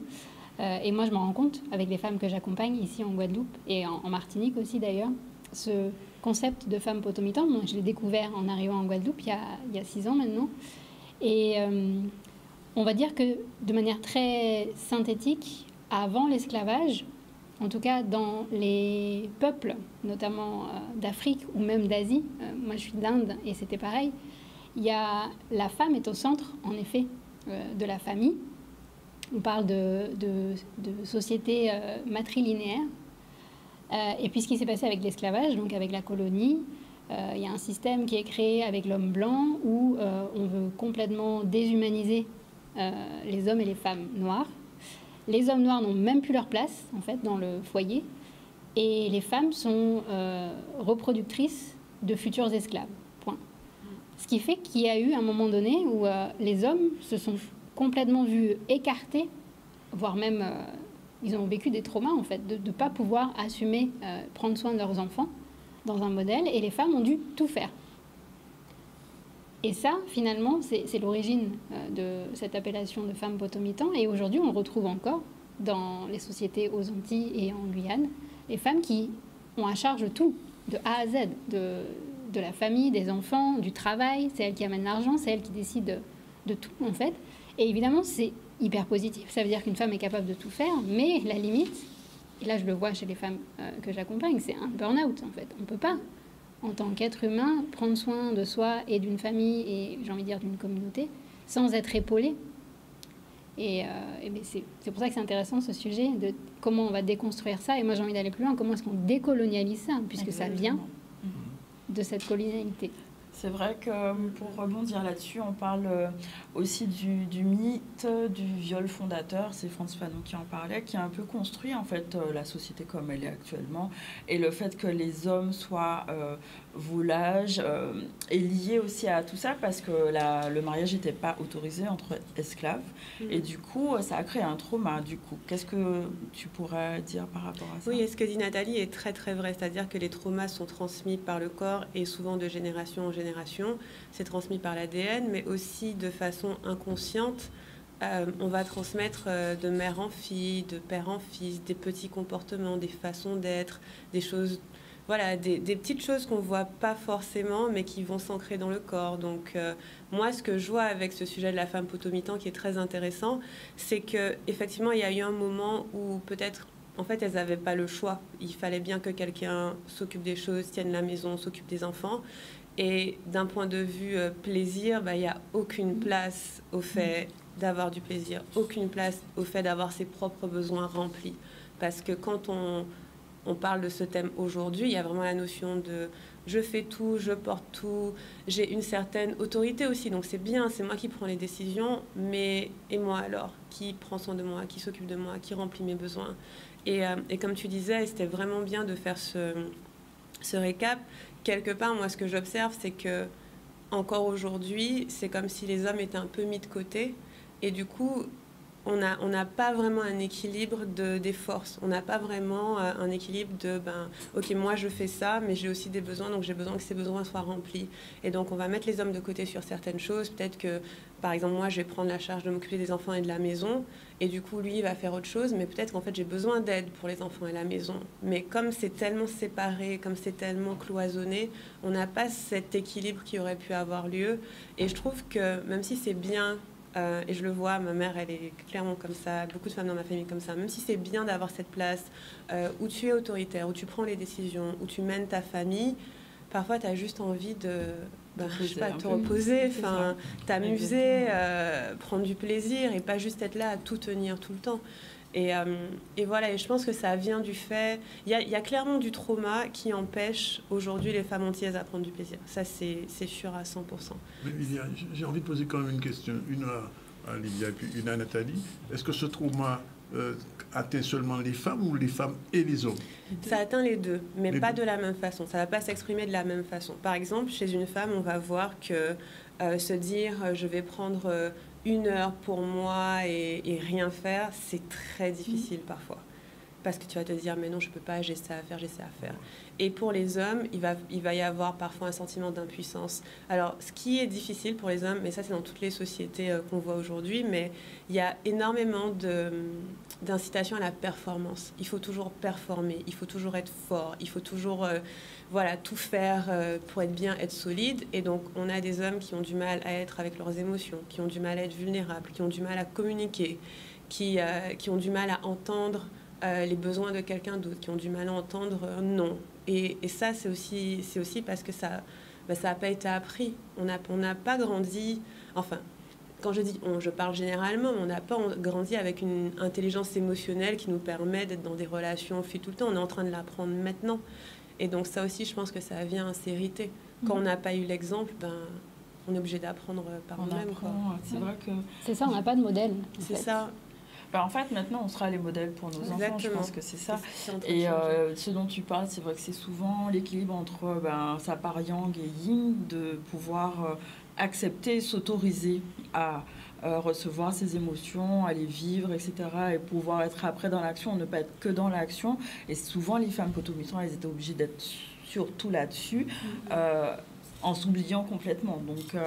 Speaker 13: Et moi, je m'en rends compte avec les femmes que j'accompagne ici en Guadeloupe et en Martinique aussi d'ailleurs. Ce concept de femme potomitan, moi, je l'ai découvert en arrivant en Guadeloupe il y a 6 ans maintenant. Et on va dire que de manière très synthétique, avant l'esclavage, en tout cas dans les peuples, notamment d'Afrique ou même d'Asie, moi je suis d'Inde et c'était pareil, la femme est au centre, en effet, de la famille. On parle de société matrilinéaire. Et puis ce qui s'est passé avec l'esclavage, donc avec la colonie, il y a un système qui est créé avec l'homme blanc où on veut complètement déshumaniser les hommes et les femmes noirs. Les hommes noirs n'ont même plus leur place, en fait, dans le foyer. Et les femmes sont reproductrices de futurs esclaves. Point. Ce qui fait qu'il y a eu un moment donné où les hommes se sont complètement vus écartés, voire même ils ont vécu des traumas en fait, de ne pas pouvoir assumer prendre soin de leurs enfants dans un modèle, et les femmes ont dû tout faire. Et ça, finalement, c'est l'origine de cette appellation de femme potomitan, et aujourd'hui on le retrouve encore dans les sociétés aux Antilles et en Guyane, les femmes qui ont à charge tout, de A à Z, de la famille, des enfants, du travail. C'est elle qui amène l'argent, c'est elle qui décide de tout, en fait. Et évidemment, c'est hyper positif. Ça veut dire qu'une femme est capable de tout faire, mais la limite, et là je le vois chez les femmes que j'accompagne, c'est un burn-out, en fait. On ne peut pas, en tant qu'être humain, prendre soin de soi et d'une famille et, j'ai envie de dire, d'une communauté, sans être épaulé. Et c'est pour ça que c'est intéressant ce sujet de comment on va déconstruire ça. Et moi j'ai envie d'aller plus loin, comment est-ce qu'on décolonialise ça, puisque ça vient de cette colonialité.
Speaker 7: C'est vrai que pour rebondir là-dessus, on parle aussi du mythe du viol fondateur. C'est Frantz Fanon qui en parlait, qui a un peu construit en fait la société comme elle est actuellement. Et le fait que les hommes soient voulages est lié aussi à tout ça parce que le mariage n'était pas autorisé entre esclaves. Et du coup, ça a créé un trauma. Du coup, qu'est-ce que tu pourrais dire par rapport à ça?
Speaker 12: Oui, et ce que dit Nathalie est très très vrai. C'est-à-dire que les traumas sont transmis par le corps et souvent de génération en génération. C'est transmis par l'ADN, mais aussi de façon inconsciente. On va transmettre de mère en fille, de père en fils, des petits comportements, des façons d'être, des choses, voilà, des petites choses qu'on ne voit pas forcément, mais qui vont s'ancrer dans le corps. Donc, moi, ce que je vois avec ce sujet de la femme potomitan qui est très intéressant, c'est qu'effectivement, il y a eu un moment où peut-être, en fait, elles n'avaient pas le choix. Il fallait bien que quelqu'un s'occupe des choses, tienne la maison, s'occupe des enfants. Et d'un point de vue plaisir, il n'y a aucune place au fait d'avoir du plaisir, aucune place au fait d'avoir ses propres besoins remplis. Parce que quand on parle de ce thème aujourd'hui, il y a vraiment la notion de je fais tout, je porte tout, j'ai une certaine autorité aussi, donc c'est bien, c'est moi qui prends les décisions, mais et moi alors? Qui prend soin de moi, qui s'occupe de moi, qui remplit mes besoins? Et comme tu disais, c'était vraiment bien de faire ce récap. Quelque part, moi, ce que j'observe, c'est que encore aujourd'hui, c'est comme si les hommes étaient un peu mis de côté. Et du coup, on n'a pas vraiment un équilibre des forces. On n'a pas vraiment un équilibre de, ok, moi, je fais ça, mais j'ai aussi des besoins, donc j'ai besoin que ces besoins soient remplis. Et donc, on va mettre les hommes de côté sur certaines choses. Peut-être que, par exemple, moi, je vais prendre la charge de m'occuper des enfants et de la maison. Et du coup, lui, il va faire autre chose. Mais peut-être qu'en fait, j'ai besoin d'aide pour les enfants et la maison. Mais comme c'est tellement séparé, comme c'est tellement cloisonné, on n'a pas cet équilibre qui aurait pu avoir lieu. Et je trouve que, même si c'est bien... et je le vois, ma mère, elle est clairement comme ça, beaucoup de femmes dans ma famille comme ça. Même si c'est bien d'avoir cette place où tu es autoritaire, où tu prends les décisions, où tu mènes ta famille, parfois tu as juste envie de je sais pas, te reposer, t'amuser, prendre du plaisir et pas juste être là à tout tenir tout le temps. Et voilà, et je pense que ça vient du fait... Il y a clairement du trauma qui empêche aujourd'hui les femmes antillaises à prendre du plaisir. Ça, c'est sûr à 100%.
Speaker 1: Mais j'ai envie de poser quand même une question, une à Lydia et puis une à Nathalie. Est-ce que ce trauma atteint seulement les femmes ou les femmes et les hommes?
Speaker 12: Ça atteint les deux, mais pas de la même façon. Ça ne va pas s'exprimer de la même façon. Par exemple, chez une femme, on va voir que se dire je vais prendre... 1 heure pour moi et rien faire, c'est très difficile parfois. Parce que tu vas te dire, mais non, je ne peux pas, j'ai ça à faire, j'ai ça à faire. Et pour les hommes, il va y avoir parfois un sentiment d'impuissance. Alors, ce qui est difficile pour les hommes, mais ça c'est dans toutes les sociétés qu'on voit aujourd'hui, mais il y a énormément d'incitation à la performance. Il faut toujours performer, il faut toujours être fort, il faut toujours tout faire pour être bien, être solide. Et donc, on a des hommes qui ont du mal à être avec leurs émotions, qui ont du mal à être vulnérables, qui ont du mal à communiquer, qui ont du mal à entendre les besoins de quelqu'un d'autre, qui ont du mal à entendre non. Et ça, c'est aussi parce que ça n'a pas été appris. On n'a pas grandi... Enfin, quand je dis on, je parle généralement, mais on n'a pas grandi avec une intelligence émotionnelle qui nous permet d'être dans des relations tout le temps. On est en train de l'apprendre maintenant. Et donc ça aussi, je pense que ça vient s'hériter. Quand on n'a pas eu l'exemple, on est obligé d'apprendre par nous-mêmes.
Speaker 7: C'est vrai que...
Speaker 13: C'est ça, on n'a pas de modèle.
Speaker 12: C'est ça.
Speaker 7: En fait, maintenant, on sera les modèles pour nos enfants. Je pense que c'est ça. Et ce dont tu parles, c'est vrai que c'est souvent l'équilibre entre sa part yang et yin, de pouvoir accepter, s'autoriser à recevoir ses émotions, à les vivre, etc. Et pouvoir être après dans l'action, ne pas être que dans l'action. Et souvent, les femmes potomitan, elles étaient obligées d'être surtout là-dessus. en s'oubliant complètement. Donc,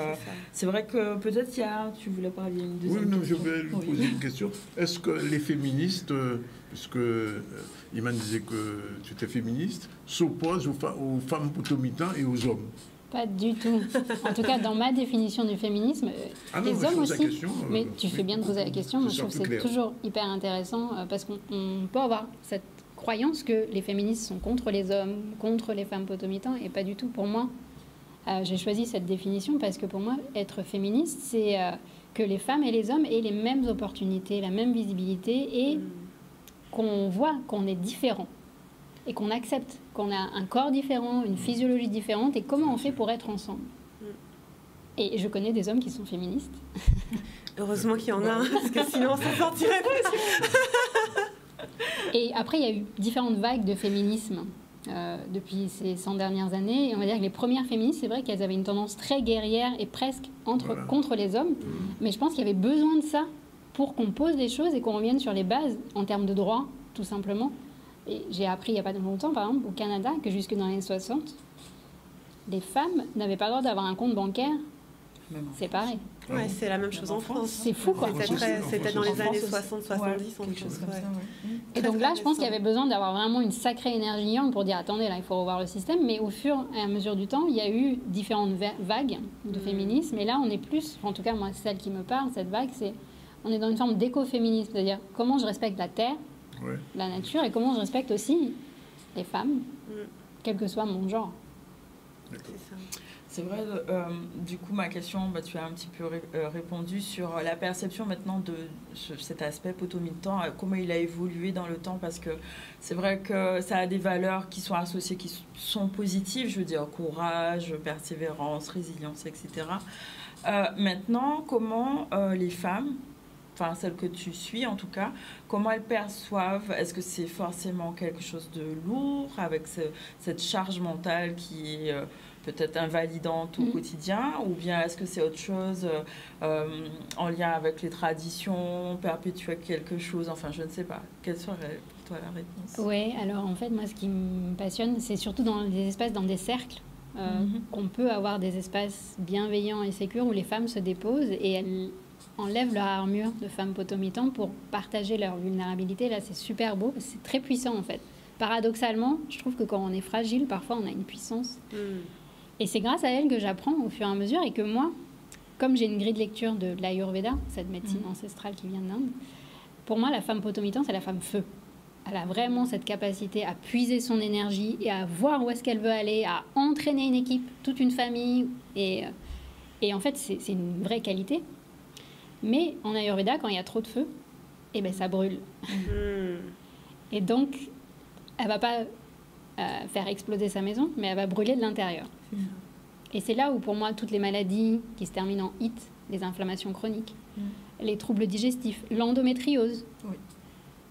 Speaker 7: c'est vrai que peut-être tu voulais parler une deuxième question.
Speaker 1: Oui, non, je vais lui poser une question. Est-ce que les féministes, puisque Iman disait que tu étais féministe, s'opposent aux femmes potomitans et aux hommes?
Speaker 13: Pas du tout. En tout cas, dans ma définition du féminisme, les hommes aussi. Mais tu fais bien de poser la question. Moi, je trouve que c'est toujours hyper intéressant parce qu'on peut avoir cette croyance que les féministes sont contre les hommes, contre les femmes potomitans, et pas du tout. Pour moi, j'ai choisi cette définition parce que pour moi, être féministe, c'est que les femmes et les hommes aient les mêmes opportunités, la même visibilité et qu'on voit qu'on est différents. Et qu'on accepte qu'on a un corps différent, une physiologie différente, et comment on fait pour être ensemble. Et je connais des hommes qui sont féministes.
Speaker 14: Heureusement qu'il y en a un, parce que sinon on s'en sortirait pas.
Speaker 13: Et après, il y a eu différentes vagues de féminisme depuis ces 100 dernières années. Et on va dire que les premières féministes, c'est vrai qu'elles avaient une tendance très guerrière et presque contre les hommes. Mais je pense qu'il y avait besoin de ça pour qu'on pose les choses et qu'on revienne sur les bases en termes de droits, tout simplement. Et j'ai appris il n'y a pas longtemps, par exemple, au Canada, que jusque dans les années 60, les femmes n'avaient pas le droit d'avoir un compte bancaire séparé.
Speaker 14: Ouais, c'est la même chose en France.
Speaker 13: C'est fou, quoi.
Speaker 14: C'était dans les années 60, 70, quelque chose comme ça.
Speaker 13: Et donc là, je pense qu'il y avait besoin d'avoir vraiment une sacrée énergie yang pour dire, attendez, là, il faut revoir le système. Mais au fur et à mesure du temps, il y a eu différentes vagues de féminisme. Et là, on est plus, en tout cas, moi, celle qui me parle, cette vague, c'est, on est dans une forme d'écoféminisme. C'est-à-dire, comment je respecte la terre, la nature, et comment je respecte aussi les femmes, quel que soit mon genre.
Speaker 7: C'est vrai, du coup, ma question, tu as un petit peu répondu sur la perception maintenant de cet aspect potomitan, comment il a évolué dans le temps, parce que c'est vrai que ça a des valeurs qui sont associées, qui sont positives, je veux dire, courage, persévérance, résilience, etc. Maintenant, comment les femmes, enfin celles que tu suis en tout cas, comment elles perçoivent, est-ce que c'est forcément quelque chose de lourd, avec cette charge mentale qui est peut-être invalidante au quotidien, ou bien est-ce que c'est autre chose en lien avec les traditions, perpétuer quelque chose, enfin je ne sais pas. Quelle serait pour toi la réponse?
Speaker 13: Oui, alors en fait, moi ce qui me passionne, c'est surtout dans des espaces, dans des cercles, qu'on peut avoir des espaces bienveillants et sécures où les femmes se déposent et elles enlèvent leur armure de femmes potomitan pour partager leur vulnérabilité. Là, c'est super beau, parce que c'est très puissant en fait. Paradoxalement, je trouve que quand on est fragile, parfois on a une puissance. Et c'est grâce à elle que j'apprends au fur et à mesure, et que moi, comme j'ai une grille de lecture de l'Ayurveda, cette médecine ancestrale qui vient d'Inde, pour moi, la femme potomitan, c'est la femme feu. Elle a vraiment cette capacité à puiser son énergie et à voir où est-ce qu'elle veut aller, à entraîner une équipe, toute une famille. Et en fait, c'est une vraie qualité. Mais en Ayurveda, quand il y a trop de feu, eh ben, ça brûle. Et donc, elle va pas faire exploser sa maison, mais elle va brûler de l'intérieur. Et c'est là où, pour moi, toutes les maladies qui se terminent en IT, les inflammations chroniques, les troubles digestifs, l'endométriose.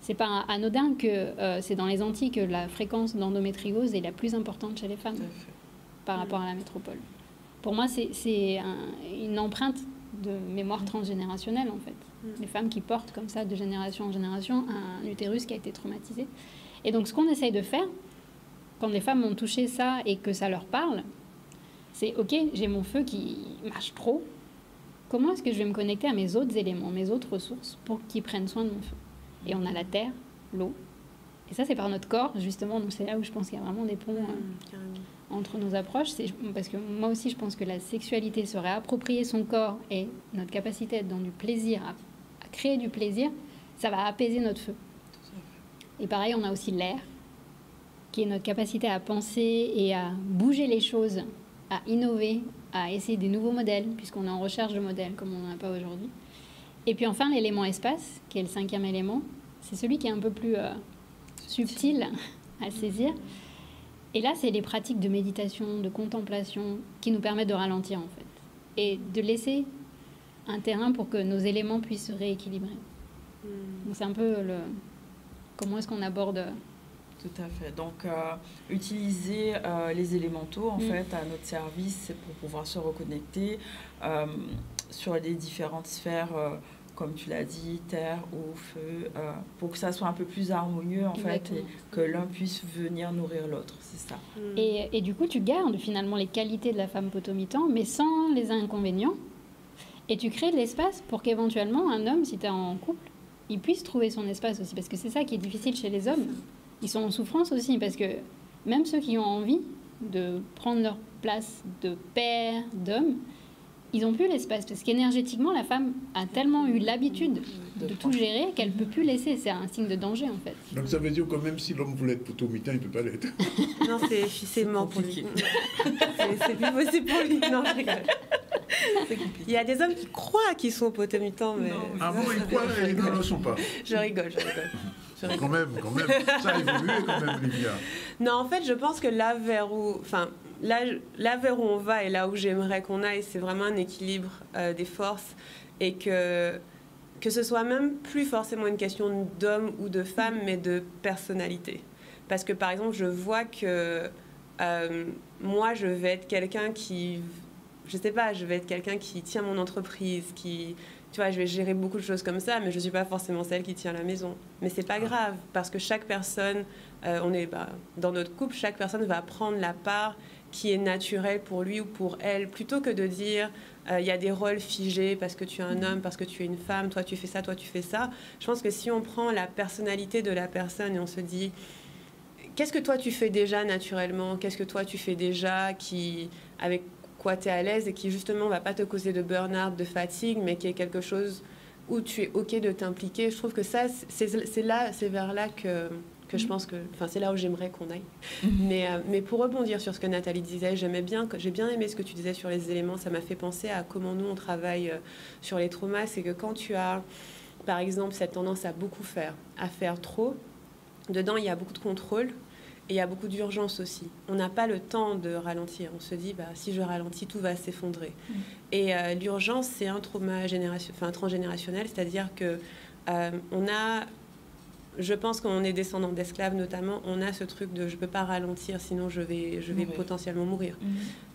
Speaker 13: C'est pas anodin que c'est dans les Antilles que la fréquence d'endométriose est la plus importante chez les femmes par rapport à la métropole. Pour moi, c'est une empreinte de mémoire transgénérationnelle, en fait. Les femmes qui portent comme ça, de génération en génération, un utérus qui a été traumatisé. Et donc, ce qu'on essaye de faire, quand les femmes ont touché ça et que ça leur parle, c'est « Ok, j'ai mon feu qui marche trop. Comment est-ce que je vais me connecter à mes autres éléments, mes autres ressources, pour qu'ils prennent soin de mon feu ?» Et on a la terre, l'eau. Et ça, c'est par notre corps, justement. Donc, c'est là où je pense qu'il y a vraiment des ponts entre nos approches. Parce que moi aussi, je pense que la sexualité, se réapproprier son corps et notre capacité à être dans du plaisir, à créer du plaisir, ça va apaiser notre feu. Et pareil, on a aussi l'air, qui est notre capacité à penser et à bouger les choses, à innover, à essayer des nouveaux modèles, puisqu'on est en recherche de modèles, comme on n'en a pas aujourd'hui. Et puis enfin, l'élément espace, qui est le 5e élément, c'est celui qui est un peu plus subtil à saisir. Et là, c'est les pratiques de méditation, de contemplation, qui nous permettent de ralentir, en fait. Et de laisser un terrain pour que nos éléments puissent se rééquilibrer. Donc c'est un peu comment est-ce qu'on aborde...
Speaker 7: Tout à fait. Donc, utiliser les élémentaux, en fait, à notre service, c'est pour pouvoir se reconnecter sur les différentes sphères comme tu l'as dit, terre, eau, feu, pour que ça soit un peu plus harmonieux en fait, et que l'un puisse venir nourrir l'autre, c'est ça.
Speaker 13: Et du coup, tu gardes finalement les qualités de la femme potomitan, mais sans les inconvénients, et tu crées de l'espace pour qu'éventuellement un homme, si tu es en couple, il puisse trouver son espace aussi, parce que c'est ça qui est difficile chez les hommes. Ils sont en souffrance aussi, parce que même ceux qui ont envie de prendre leur place de père, d'homme, ils n'ont plus l'espace, parce qu'énergétiquement, la femme a tellement eu l'habitude de tout gérer qu'elle ne peut plus laisser. C'est un signe de danger, en fait.
Speaker 1: Donc ça veut dire que même si l'homme voulait être potomitan, il ne peut pas l'être.
Speaker 14: Non, c'est mort pour lui. C'est plus possible pour lui. Non, je rigole. Il y a des hommes qui croient qu'ils sont potomitans, mais...
Speaker 1: Ah bon, ils croient et ils ne le sont pas.
Speaker 14: Je rigole.
Speaker 1: Quand même. Ça a évolué quand même, Livia.
Speaker 14: Non, en fait, je pense que là vers où on va et là où j'aimerais qu'on aille, c'est vraiment un équilibre des forces, et que ce soit même plus forcément une question d'homme ou de femme, mais de personnalité. Parce que, par exemple, je vois que moi, je vais être quelqu'un qui... Je sais pas, je vais être quelqu'un qui tient mon entreprise, qui... Tu vois, je vais gérer beaucoup de choses comme ça, mais je ne suis pas forcément celle qui tient la maison. Mais c'est pas grave, parce que chaque personne, dans notre couple, chaque personne va prendre la part qui est naturelle pour lui ou pour elle, plutôt que de dire il y a des rôles figés parce que tu es un homme, parce que tu es une femme, toi tu fais ça, toi tu fais ça. Je pense que si on prend la personnalité de la personne et on se dit qu'est-ce que toi tu fais déjà naturellement, qu'est-ce que toi tu fais déjà avec quoi tu es à l'aise et qui justement va pas te causer de burn-out, de fatigue, mais qui est quelque chose où tu es OK de t'impliquer. Je trouve que ça, c'est vers là que je pense que... Enfin, c'est là où j'aimerais qu'on aille. Mais pour rebondir sur ce que Nathalie disait, j'ai bien aimé ce que tu disais sur les éléments. Ça m'a fait penser à comment nous, on travaille sur les traumas. C'est que quand tu as, par exemple, cette tendance à beaucoup faire, à faire trop, dedans, il y a beaucoup de contrôle. Et il y a beaucoup d'urgence aussi. On n'a pas le temps de ralentir. On se dit, si je ralentis, tout va s'effondrer. Et l'urgence, c'est un trauma transgénérationnel, c'est-à-dire que je pense qu'on est descendant d'esclaves notamment, on a ce truc de je ne peux pas ralentir, sinon je vais potentiellement mourir.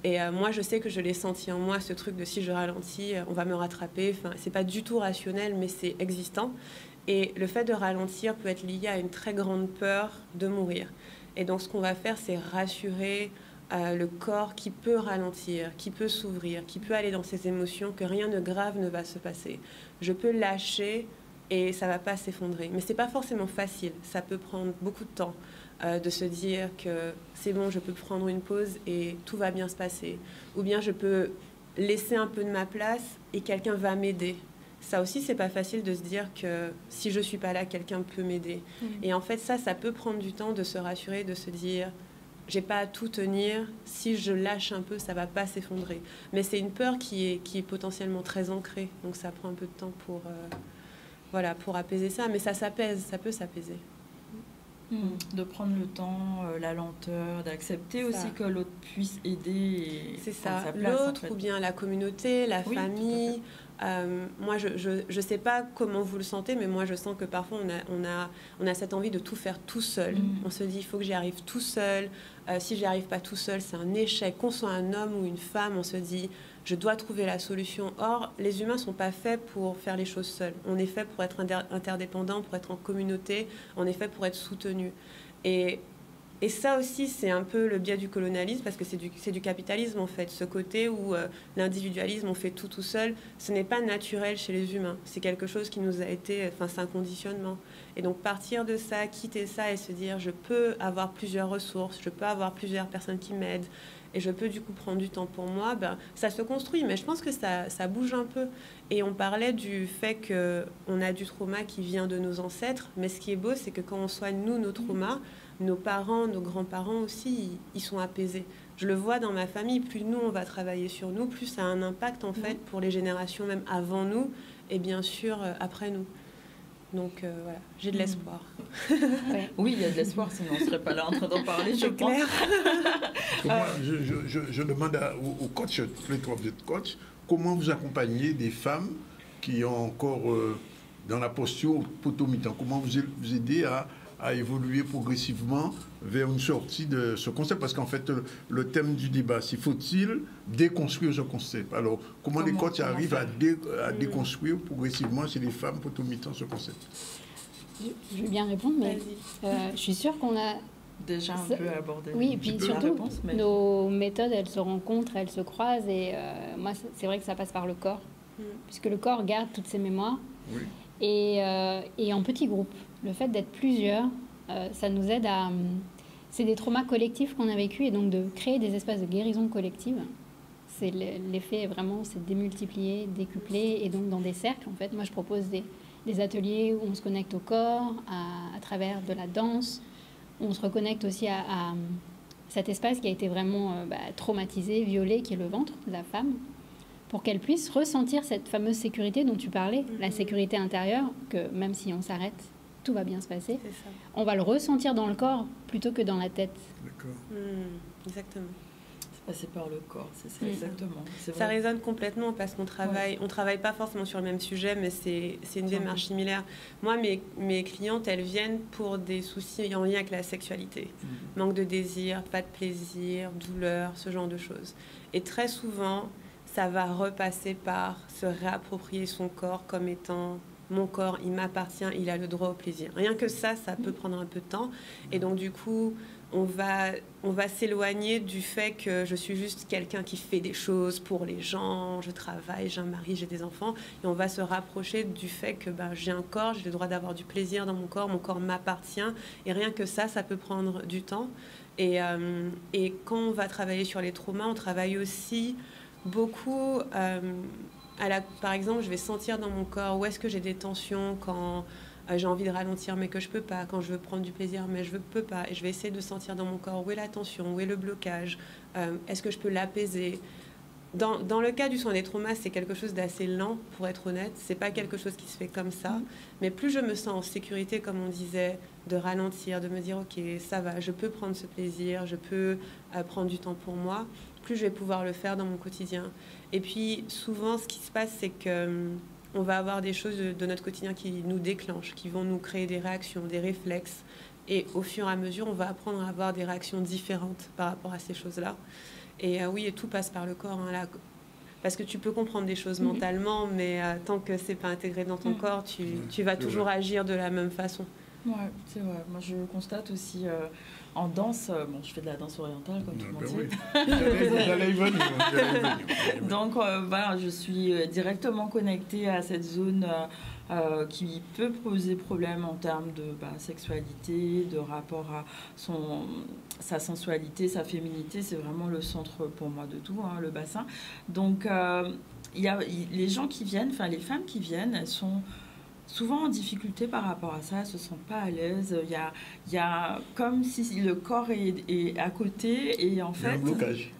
Speaker 14: Et moi, je sais que je l'ai senti en moi, ce truc de si je ralentis, on va me rattraper. Enfin, ce n'est pas du tout rationnel, mais c'est existant. Et le fait de ralentir peut être lié à une très grande peur de mourir. Et donc, ce qu'on va faire, c'est rassurer le corps qui peut ralentir, qui peut s'ouvrir, qui peut aller dans ses émotions, que rien de grave ne va se passer. Je peux lâcher et ça ne va pas s'effondrer. Mais ce n'est pas forcément facile. Ça peut prendre beaucoup de temps de se dire que c'est bon, je peux prendre une pause et tout va bien se passer. Ou bien je peux laisser un peu de ma place et quelqu'un va m'aider. Ça aussi, c'est pas facile de se dire que si je suis pas là, quelqu'un peut m'aider. Et en fait, ça peut prendre du temps de se rassurer, de se dire, j'ai pas à tout tenir. Si je lâche un peu, ça va pas s'effondrer. Mais c'est une peur qui est potentiellement très ancrée. Donc ça prend un peu de temps pour apaiser ça. Mais ça s'apaise, ça peut s'apaiser.
Speaker 7: De prendre le temps, la lenteur, d'accepter aussi que l'autre puisse aider.
Speaker 14: C'est ça, l'autre ou bien la communauté, la famille. Moi, je sais pas comment vous le sentez, mais moi, je sens que parfois, on a cette envie de tout faire tout seul. On se dit, il faut que j'y arrive tout seul. Si j'y arrive pas tout seul, c'est un échec. Qu'on soit un homme ou une femme, on se dit, je dois trouver la solution. Or, les humains sont pas faits pour faire les choses seuls. On est fait pour être interdépendants, pour être en communauté. On est fait pour être soutenus. Et ça aussi, c'est un peu le biais du colonialisme, parce que c'est du capitalisme, en fait. Ce côté où l'individualisme, on fait tout seul, ce n'est pas naturel chez les humains. C'est quelque chose qui nous a été... Enfin, c'est un conditionnement. Et donc, partir de ça, quitter ça et se dire, je peux avoir plusieurs ressources, je peux avoir plusieurs personnes qui m'aident, et je peux du coup prendre du temps pour moi, ça se construit. Mais je pense que ça bouge un peu. Et on parlait du fait qu'on a du trauma qui vient de nos ancêtres, mais ce qui est beau, c'est que quand on soigne, nous, nos traumas, nos parents, nos grands-parents aussi, ils sont apaisés. Je le vois dans ma famille, plus nous, on va travailler sur nous, plus ça a un impact, en fait, pour les générations même avant nous, et bien sûr, après nous. Donc, voilà, j'ai de l'espoir.
Speaker 7: Oui, il y a de l'espoir, sinon on ne serait pas là en train d'en parler, je pense.
Speaker 14: Clair.
Speaker 1: Moi, je demande aux coachs, les trois vous êtes coachs, comment vous accompagnez des femmes qui ont encore dans la posture potomitan, comment vous aidez à a évolué progressivement vers une sortie de ce concept. Parce qu'en fait, le thème du débat, c'est faut-il déconstruire ce concept? Alors, comment les coachs arrivent à déconstruire progressivement chez les femmes potomitans ce concept?
Speaker 13: Je vais bien répondre, mais je suis sûre qu'on a
Speaker 7: déjà un peu abordé.
Speaker 13: Oui, et puis surtout, nos méthodes, elles se rencontrent, elles se croisent. Et moi, c'est vrai que ça passe par le corps, puisque le corps garde toutes ses mémoires.
Speaker 1: Oui.
Speaker 13: Et en petits groupes, le fait d'être plusieurs, ça nous aide à... C'est des traumas collectifs qu'on a vécus, et donc de créer des espaces de guérison collective. C'est l'effet vraiment, c'est démultiplier, décupler, et donc dans des cercles, en fait. Moi, je propose des ateliers où on se connecte au corps, à travers de la danse. On se reconnecte aussi à cet espace qui a été vraiment traumatisé, violé, qui est le ventre de la femme, pour qu'elle puisse ressentir cette fameuse sécurité dont tu parlais, la sécurité intérieure, que même si on s'arrête, tout va bien se passer. On va le ressentir dans le corps plutôt que dans la tête.
Speaker 1: D'accord.
Speaker 14: Exactement.
Speaker 7: C'est passé par le corps, c'est ça, exactement.
Speaker 14: Ça résonne complètement parce qu'on travaille, on travaille pas forcément sur le même sujet, mais c'est une démarche similaire. Moi, mes clientes, elles viennent pour des soucis en lien avec la sexualité. Manque de désir, pas de plaisir, douleur, ce genre de choses. Et très souvent, ça va repasser par se réapproprier son corps comme étant mon corps, il m'appartient, il a le droit au plaisir. Rien que ça peut prendre un peu de temps. Et donc, du coup, on va s'éloigner du fait que je suis juste quelqu'un qui fait des choses pour les gens, je travaille, j'ai un mari, j'ai des enfants. Et on va se rapprocher du fait que j'ai un corps, j'ai le droit d'avoir du plaisir dans mon corps m'appartient. Et rien que ça peut prendre du temps. Et quand on va travailler sur les traumas, on travaille aussi beaucoup... par exemple, je vais sentir dans mon corps où est-ce que j'ai des tensions quand j'ai envie de ralentir mais que je peux pas, quand je veux prendre du plaisir mais je peux pas. Et je vais essayer de sentir dans mon corps où est la tension, où est le blocage, est-ce que je peux l'apaiser. Dans le cas du soin des traumas, c'est quelque chose d'assez lent, pour être honnête. C'est pas quelque chose qui se fait comme ça. Mais plus je me sens en sécurité, comme on disait, de ralentir, de me dire, OK, ça va, je peux prendre ce plaisir, je peux prendre du temps pour moi, plus je vais pouvoir le faire dans mon quotidien. Et puis, souvent, ce qui se passe, c'est qu'on va avoir des choses de notre quotidien qui nous déclenchent, qui vont nous créer des réactions, des réflexes. Et au fur et à mesure, on va apprendre à avoir des réactions différentes par rapport à ces choses-là. Et oui, et tout passe par le corps. Là, parce que tu peux comprendre des choses mentalement, mais tant que c'est pas intégré dans ton corps, tu vas toujours agir de la même façon.
Speaker 7: Ouais, c'est vrai. Moi, je constate aussi en danse, je fais de la danse orientale, comme tout le monde sait. Donc, je suis directement connectée à cette zone qui peut poser problème en termes de sexualité, de rapport à sa sensualité, sa féminité. C'est vraiment le centre pour moi de tout, le bassin. Donc, les gens qui viennent, les femmes qui viennent, elles sont souvent en difficulté par rapport à ça, elles ne se sentent pas à l'aise. Il y a comme si le corps est à côté et en fait... Il y a un
Speaker 1: blocage.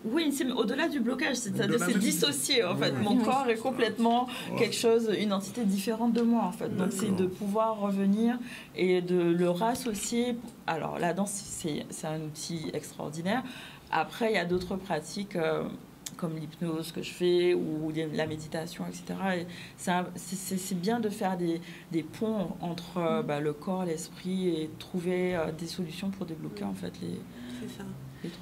Speaker 7: Oui, c'est au-delà du blocage, c'est-à-dire c'est dissocié en fait. Mon corps est complètement quelque chose, une entité différente de moi en fait. Donc c'est de pouvoir revenir et de le rassocier. Alors la danse, c'est un outil extraordinaire. Après, il y a d'autres pratiques... comme l'hypnose que je fais ou la méditation, etc. Et c'est bien de faire des ponts entre le corps, l'esprit et trouver des solutions pour débloquer en fait
Speaker 14: C'est ça.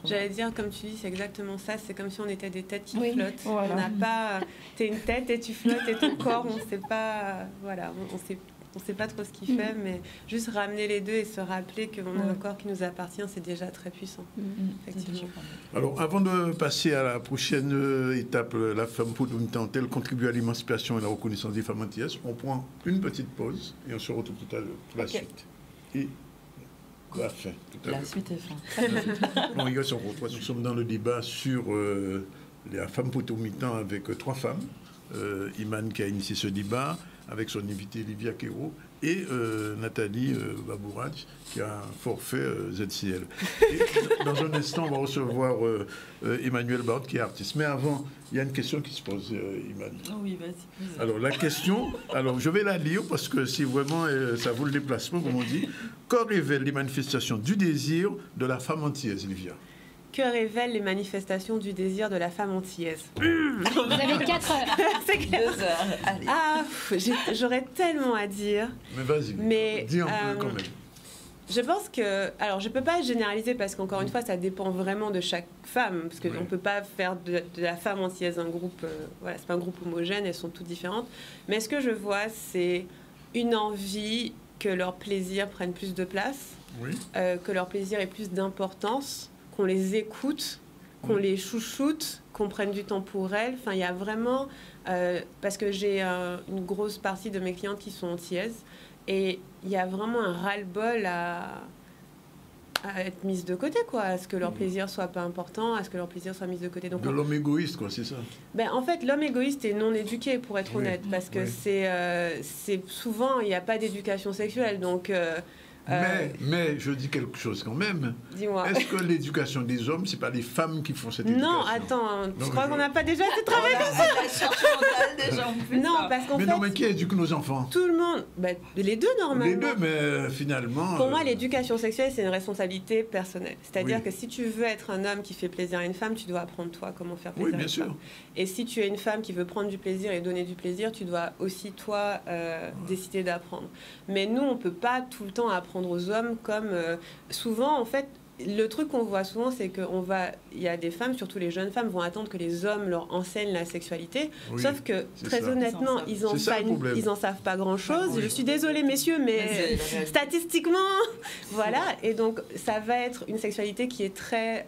Speaker 14: J'allais dire, comme tu dis, c'est exactement ça. C'est comme si on était des têtes qui flottent.
Speaker 7: Voilà.
Speaker 14: On n'a pas... T'es une tête et tu flottes et ton corps, on ne sait pas... Voilà, on sait pas trop ce qu'il fait, mais juste ramener les deux et se rappeler qu'on a un corps qui nous appartient, c'est déjà très puissant. Effectivement.
Speaker 1: Alors, avant de passer à la prochaine étape, la femme potomitante, elle contribue à l'émancipation et à la reconnaissance des femmes antillaises. On prend une petite pause et on se retrouve tout à l'heure pour la suite. Et la fin.
Speaker 7: La suite est fin.
Speaker 1: Bon, nous sommes dans le débat sur la femme potomitante avec trois femmes. Iman qui a initié ce débat, avec son invité Livia Kero et Nathalie Babouraj qui a un forfait ZCL. Et dans un instant, on va recevoir Emmanuel Bard qui est artiste. Mais avant, il y a une question qui se pose, Iman.
Speaker 7: Oui, vas-y.
Speaker 1: Alors la question, je vais la lire parce que c'est vraiment, ça vaut le déplacement, comme on dit. Que révèlent les manifestations du désir de la femme antillaise, Livia?
Speaker 14: Que révèlent les manifestations du désir de la femme antillaise?
Speaker 13: Vous avez 4 heures.
Speaker 14: C'est clair.
Speaker 7: 2 heures. Allez.
Speaker 14: J'aurais tellement à dire.
Speaker 1: Mais vas-y, dis un peu quand même.
Speaker 14: Je pense que... Alors, je ne peux pas généraliser parce qu'encore une fois, ça dépend vraiment de chaque femme. Parce qu'on ne peut pas faire de la femme antillaise un groupe... voilà, ce n'est pas un groupe homogène, elles sont toutes différentes. Mais ce que je vois, c'est une envie que leur plaisir prenne plus de place, que leur plaisir ait plus d'importance, qu'on les écoute, qu'on les chouchoute, qu'on prenne du temps pour elles. Enfin, il y a vraiment... parce que j'ai une grosse partie de mes clientes qui sont antillaises. Et il y a vraiment un ras-le-bol à être mise de côté, quoi, à ce que leur plaisir soit pas important, à ce que leur plaisir soit mis de côté. Donc,
Speaker 1: de l'homme égoïste, quoi, c'est ça.
Speaker 14: Ben, en fait, l'homme égoïste est non éduqué, pour être honnête, parce que c'est souvent, il n'y a pas d'éducation sexuelle, donc...
Speaker 1: Mais je dis quelque chose quand même.
Speaker 14: Dis-moi.
Speaker 1: Est-ce que l'éducation des hommes, c'est pas les femmes qui font cette éducation?
Speaker 14: Non, attends, tu crois qu'on n'a pas déjà assez travaillé Non, parce qu'en fait...
Speaker 1: Mais qui éduque nos enfants?
Speaker 14: Tout le monde. Ben, les deux, normalement.
Speaker 1: Les deux, mais finalement...
Speaker 14: Pour moi, l'éducation sexuelle, c'est une responsabilité personnelle. C'est-à-dire que si tu veux être un homme qui fait plaisir à une femme, tu dois apprendre, toi, comment faire plaisir à une femme. Et si tu es une femme qui veut prendre du plaisir et donner du plaisir, tu dois aussi, toi, décider d'apprendre. Mais nous, on ne peut pas tout le temps apprendre aux hommes comme... souvent, en fait, le truc qu'on voit souvent, c'est il y a des femmes, surtout les jeunes femmes, vont attendre que les hommes leur enseignent la sexualité. Sauf que, très honnêtement, ils en savent pas grand-chose. Je suis désolée, messieurs, mais statistiquement, voilà. Et donc, ça va être une sexualité qui est très...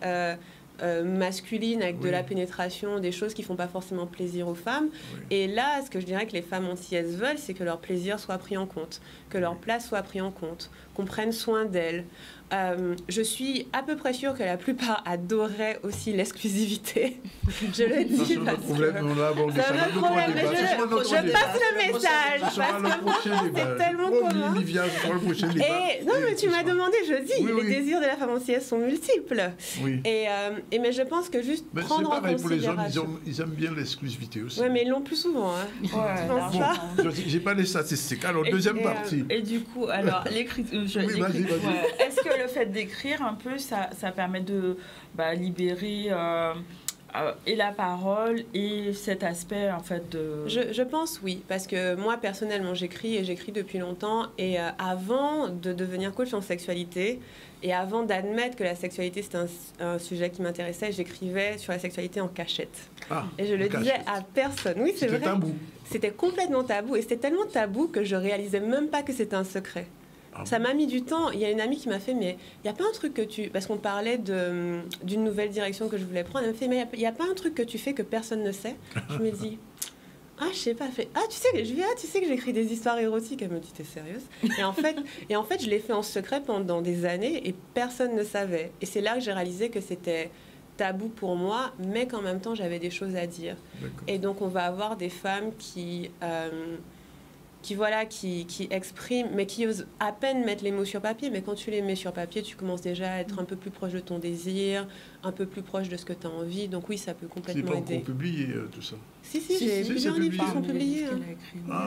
Speaker 14: masculine, avec de la pénétration, des choses qui font pas forcément plaisir aux femmes. Et là, ce que je dirais que les femmes antillaises veulent, c'est que leur plaisir soit pris en compte, que leur place soit pris en compte, qu'on prenne soin d'elles. Je suis à peu près sûre que la plupart adoreraient aussi l'exclusivité. Je le dis parce que c'est un problème, mais je passe le message parce que c'est tellement commun. Et non, mais tu m'as demandé, je dis, les désirs de la femme antillaise sont multiples. Et mais je pense que juste prendre en considération...
Speaker 1: Pour les hommes, ils aiment bien l'exclusivité aussi.
Speaker 14: Oui, mais ils l'ont plus souvent.
Speaker 1: J'ai pas les statistiques. Alors, deuxième partie.
Speaker 7: Et du coup, alors, l'écriture... Est-ce que le fait d'écrire un peu, ça permet de libérer et la parole et cet aspect en fait de...
Speaker 14: Je pense oui, parce que moi personnellement j'écris depuis longtemps et avant de devenir coach en sexualité et avant d'admettre que la sexualité c'était un sujet qui m'intéressait, j'écrivais sur la sexualité en cachette. Et je le disais à personne. Oui, c'est vrai. C'était tabou. C'était complètement tabou et c'était tellement tabou que je réalisais même pas que c'était un secret. Ça m'a mis du temps. Il y a une amie qui m'a fait, mais il n'y a pas un truc que tu... Parce qu'on parlait d'une nouvelle direction que je voulais prendre. Elle m'a fait, mais il n'y a pas un truc que tu fais que personne ne sait. Je me dis, je sais pas. Elle fait, tu sais que j'écris des histoires érotiques. Elle me dit, t'es sérieuse? Et en fait, je l'ai fait en secret pendant des années et personne ne savait. Et c'est là que j'ai réalisé que c'était tabou pour moi, mais qu'en même temps, j'avais des choses à dire. Et donc, on va avoir des femmes qui expriment, mais qui osent à peine mettre les mots sur papier. Mais quand tu les mets sur papier, tu commences déjà à être un peu plus proche de ton désir, un peu plus proche de ce que tu as envie. Donc oui, ça peut complètement aider. C'est
Speaker 1: pas encore publié, tout ça?
Speaker 14: Si, j'ai plusieurs livres qui sont publiés.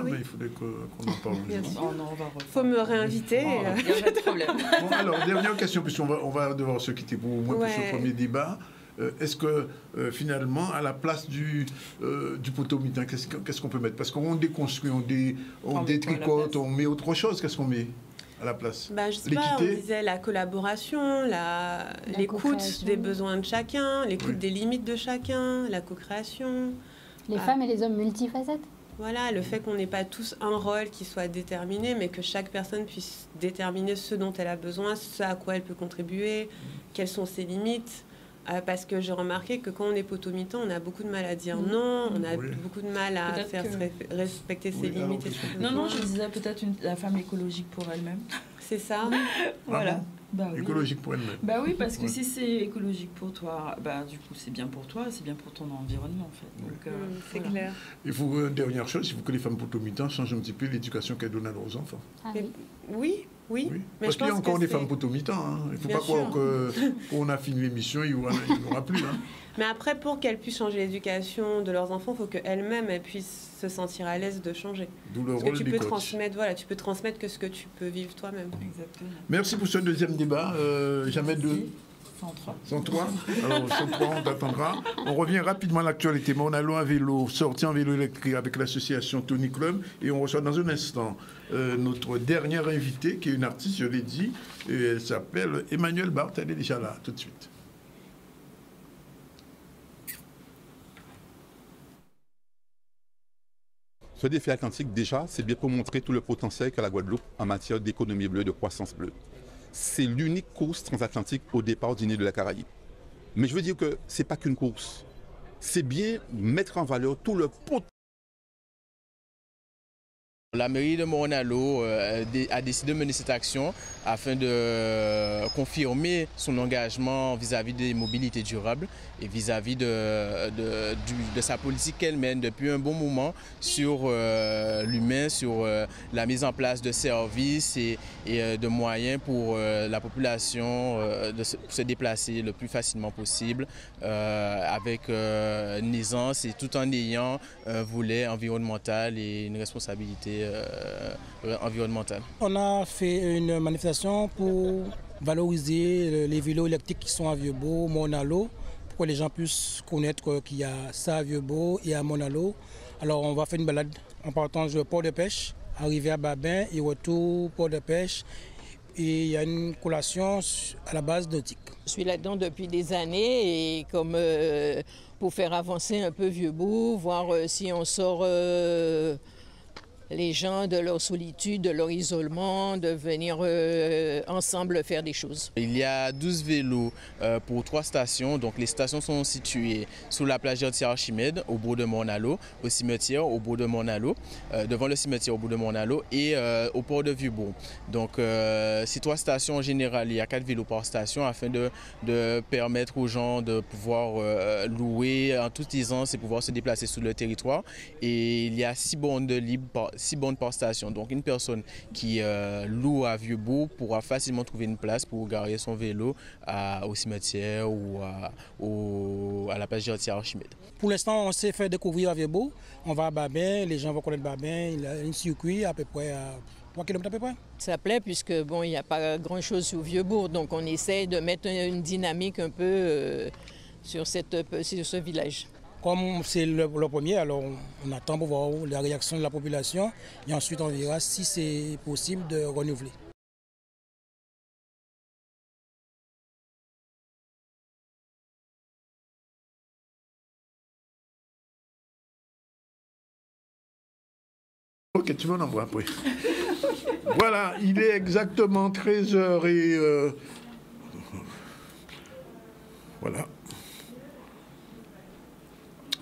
Speaker 1: Mais il faudrait qu'on en parle.
Speaker 14: Il faut me réinviter.
Speaker 7: Il n'y a pas de problème.
Speaker 1: Bon, alors, dernière question, puisqu'on va devoir se quitter pour ce premier débat. Est-ce que finalement, à la place du poteau mitin, qu'est-ce qu'on peut mettre? Parce qu'on déconstruit, on détricote, on met autre chose. Qu'est-ce qu'on met à la place?
Speaker 14: Je sais pas, on disait la collaboration, l'écoute des besoins de chacun, l'écoute des limites de chacun, la co-création.
Speaker 13: Les femmes et les hommes multifacettes.
Speaker 14: Voilà, le fait qu'on n'ait pas tous un rôle qui soit déterminé, mais que chaque personne puisse déterminer ce dont elle a besoin, ce à quoi elle peut contribuer, quelles sont ses limites. Parce que j'ai remarqué que quand on est potomitan, on a beaucoup de mal à dire non, on a beaucoup de mal à faire respecter ses limites.
Speaker 7: Non, je disais peut-être la femme écologique pour elle-même.
Speaker 14: C'est ça.
Speaker 7: Voilà.
Speaker 1: Écologique pour elle-même.
Speaker 7: Oui, parce que si c'est écologique pour toi, du coup c'est bien pour toi, c'est bien pour ton environnement en fait. Donc,
Speaker 14: c'est clair.
Speaker 1: Il faut une dernière chose, il faut que les femmes potomitan changent un petit peu l'éducation qu'elles donnent à leurs enfants.
Speaker 14: Oui. Mais
Speaker 1: parce qu'il y a encore des femmes potomitan. Il ne faut pas croire qu'on a fini l'émission, il n'y aura plus.
Speaker 14: Mais après, pour qu'elles puissent changer l'éducation de leurs enfants, il faut qu'elles-mêmes puissent se sentir à l'aise de changer.
Speaker 1: D'où le rôle des coachs.
Speaker 14: Tu peux transmettre que ce que tu peux vivre toi-même.
Speaker 7: Exactement.
Speaker 1: Merci pour ce deuxième débat. Jamais deux.
Speaker 7: 103.
Speaker 1: 103. Alors, 103, on t'attendra. On revient rapidement à l'actualité. Mais on a un vélo, sorti en vélo électrique avec l'association Tony Club. Et on reçoit dans un instant notre dernière invitée, qui est une artiste, je l'ai dit. Et elle s'appelle Emmanuelle Barthes. Elle est déjà là, tout de suite.
Speaker 8: Ce défi atlantique, déjà, c'est bien pour montrer tout le potentiel qu'a la Guadeloupe en matière d'économie bleue, de croissance bleue. C'est l'unique course transatlantique au départ du nez de la Caraïbe. Mais je veux dire que ce n'est pas qu'une course. C'est bien mettre en valeur tout le potentiel.
Speaker 15: La mairie de Morne-à-l'Eau a décidé de mener cette action afin de confirmer son engagement vis-à-vis des mobilités durables et vis-à-vis de sa politique qu'elle mène depuis un bon moment sur l'humain, sur la mise en place de services et de moyens pour la population de se déplacer le plus facilement possible avec une aisance et tout en ayant un volet environnemental et une responsabilité environnementale.
Speaker 16: On a fait une manifestation pour valoriser les vélos électriques qui sont à Vieux-Beau, Morne-à-l'Eau, pour que les gens puissent connaître qu'il y a ça à Vieux-Beau et à Morne-à-l'Eau. Alors on va faire une balade en partant du port de pêche, arriver à Babin et retour port de pêche. Et il y a une collation à la base de TIC.
Speaker 17: Je suis là-dedans depuis des années et comme pour faire avancer un peu Vieux-Beau, voir si on sort les gens de leur solitude, de leur isolement, de venir ensemble faire des choses.
Speaker 15: Il y a 12 vélos pour 3 stations. Donc les stations sont situées sous la plage Archimède, au bout de Morne-à-l'Eau, au cimetière, au bout de Morne-à-l'Eau, devant le cimetière, au bout de Morne-à-l'Eau et au port de Vieux-Beau. Donc ces 3 stations en général, il y a 4 vélos par station afin de permettre aux gens de pouvoir louer en toute aisance et pouvoir se déplacer sur le territoire. Et il y a 6 bornes de libre 6 bornes par station. Donc une personne qui loue à Vieux-Beau pourra facilement trouver une place pour garer son vélo au cimetière ou à la plage Archimède.
Speaker 16: Pour l'instant, on s'est fait découvrir à Vieux-Beau. On va à Babin, les gens vont connaître Babin. Il y a un circuit à peu près à 3 km à peu près.
Speaker 17: Ça plaît puisque bon, il n'y a pas grand-chose sur Vieux-Beau. Donc on essaie de mettre une dynamique un peu sur ce village.
Speaker 16: Comme c'est le premier, alors on attend pour voir la réaction de la population et ensuite on verra si c'est possible de renouveler.
Speaker 1: Ok, tu m'en envoies après. Voilà, il est exactement 13h et... voilà.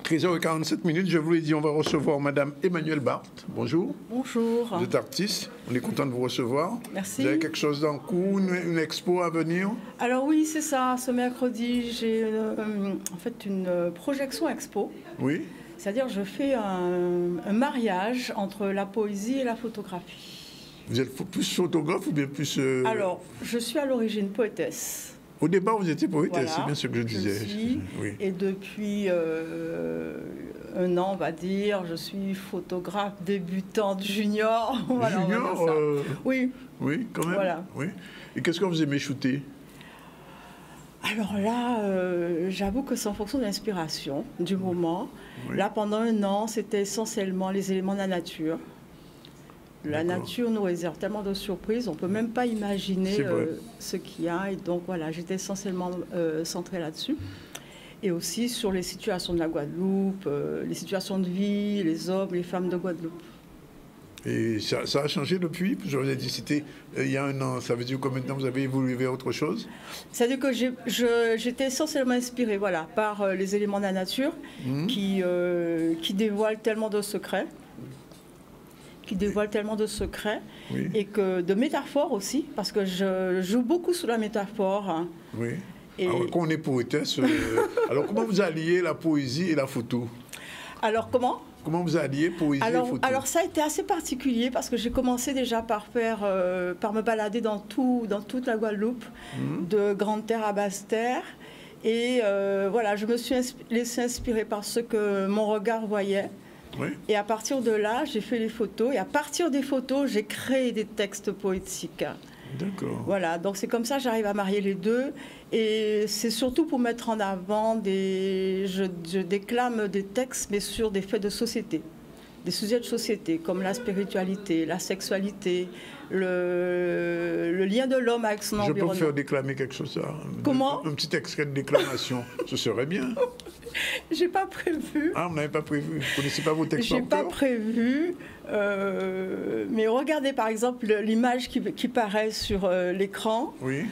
Speaker 1: 13h47, je vous l'ai dit, on va recevoir Madame Emmanuelle Barthes. Bonjour.
Speaker 18: Bonjour.
Speaker 1: Vous êtes artiste, on est content de vous recevoir.
Speaker 18: Merci.
Speaker 1: Vous avez quelque chose en cours, une expo à venir?
Speaker 18: Alors oui, c'est ça. Ce mercredi, j'ai en fait une projection expo.
Speaker 1: Oui.
Speaker 18: C'est-à-dire je fais un mariage entre la poésie et la photographie.
Speaker 1: Vous êtes plus photographe ou bien plus...
Speaker 18: Alors, je suis à l'origine poétesse.
Speaker 1: Au départ, vous étiez poétesse,
Speaker 18: Voilà,
Speaker 1: c'est bien ce que je disais.
Speaker 18: Oui. Et depuis un an, on va dire, je suis photographe débutante junior. Voilà,
Speaker 1: junior
Speaker 18: Oui.
Speaker 1: Oui, quand même.
Speaker 18: Voilà.
Speaker 1: Oui. Et qu'est-ce que vous aimez shooter?
Speaker 18: Alors là, j'avoue que c'est en fonction de l'inspiration du moment. Oui. Là, pendant un an, c'était essentiellement les éléments de la nature. La nature nous réserve tellement de surprises, on ne peut même pas imaginer ce qu'il y a. Et donc voilà, j'étais essentiellement centrée là-dessus. Et aussi sur les situations de la Guadeloupe, les situations de vie, les hommes, les femmes de Guadeloupe.
Speaker 1: Et ça a changé depuis? Je vous ai dit, c'était il y a un an. Ça veut dire combien de temps vous avez évolué vers autre chose?
Speaker 18: C'est-à-dire que j'étais essentiellement inspirée par les éléments de la nature qui dévoilent tellement de secrets. Oui. Et que de métaphores aussi, parce que je joue beaucoup sur la métaphore. Hein.
Speaker 1: Oui. Et... Alors, quand on est poétesse, alors comment vous alliez la poésie et la photo?
Speaker 18: Alors, comment?
Speaker 1: Comment vous alliez poésie et photo?
Speaker 18: Alors, ça a été assez particulier, parce que j'ai commencé déjà par me balader dans toute la Guadeloupe, de Grande Terre à Basse Terre. Et voilà, je me suis laissée inspirer par ce que mon regard voyait. Oui. Et à partir de là, j'ai fait les photos. Et à partir des photos, j'ai créé des textes poétiques.
Speaker 1: D'accord.
Speaker 18: Voilà, donc c'est comme ça que j'arrive à marier les deux. Et c'est surtout pour mettre en avant je déclame des textes, mais sur des faits de société, des sujets de société, comme la spiritualité, la sexualité, le lien de l'homme avec son environnement.
Speaker 1: Je peux vous faire déclamer quelque chose, ça?
Speaker 18: Comment?
Speaker 1: Un petit extrait de déclamation, ce serait bien.
Speaker 18: J'ai pas prévu.
Speaker 1: Ah, vous n'avez pas prévu? Vous ne connaissez pas vos textes?
Speaker 18: J'ai pas prévu. Mais regardez par exemple l'image qui paraît sur l'écran.
Speaker 1: Oui.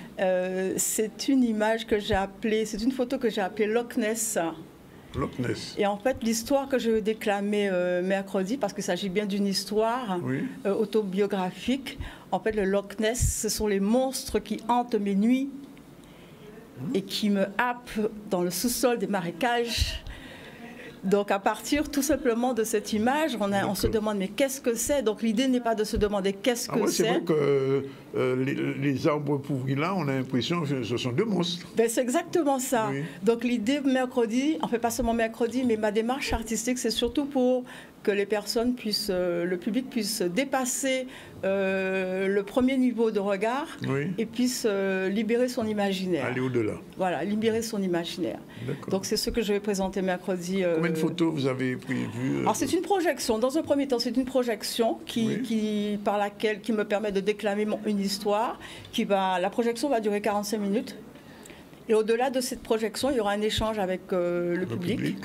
Speaker 18: C'est une image que j'ai appelée, c'est une photo que j'ai appelée Loch Ness.
Speaker 1: Loch Ness.
Speaker 18: Et en fait, l'histoire que je vais déclamer mercredi, parce qu'il s'agit bien d'une histoire autobiographique, en fait, le Loch Ness, ce sont les monstres qui hantent mes nuits et qui me happent dans le sous-sol des marécages. Donc, à partir tout simplement de cette image, on se demande, mais qu'est-ce que c'est? Donc, l'idée n'est pas de se demander qu'est-ce que c'est.
Speaker 1: C'est vrai que les arbres pourris là, on a l'impression que ce sont deux monstres.
Speaker 18: Ben, c'est exactement ça.
Speaker 1: Oui.
Speaker 18: Donc, l'idée mercredi, en fait, pas seulement mercredi, mais ma démarche artistique, c'est surtout pour que les personnes puissent, le public puisse dépasser le premier niveau de regard et puisse libérer son imaginaire.
Speaker 1: Aller au-delà.
Speaker 18: Voilà, libérer son imaginaire. Donc c'est ce que je vais présenter mercredi.
Speaker 1: Combien de photos vous avez prévues?
Speaker 18: Alors c'est une projection. Dans un premier temps, c'est une projection qui me permet de déclamer une histoire. La projection va durer 45 minutes. Et au-delà de cette projection, il y aura un échange avec le public.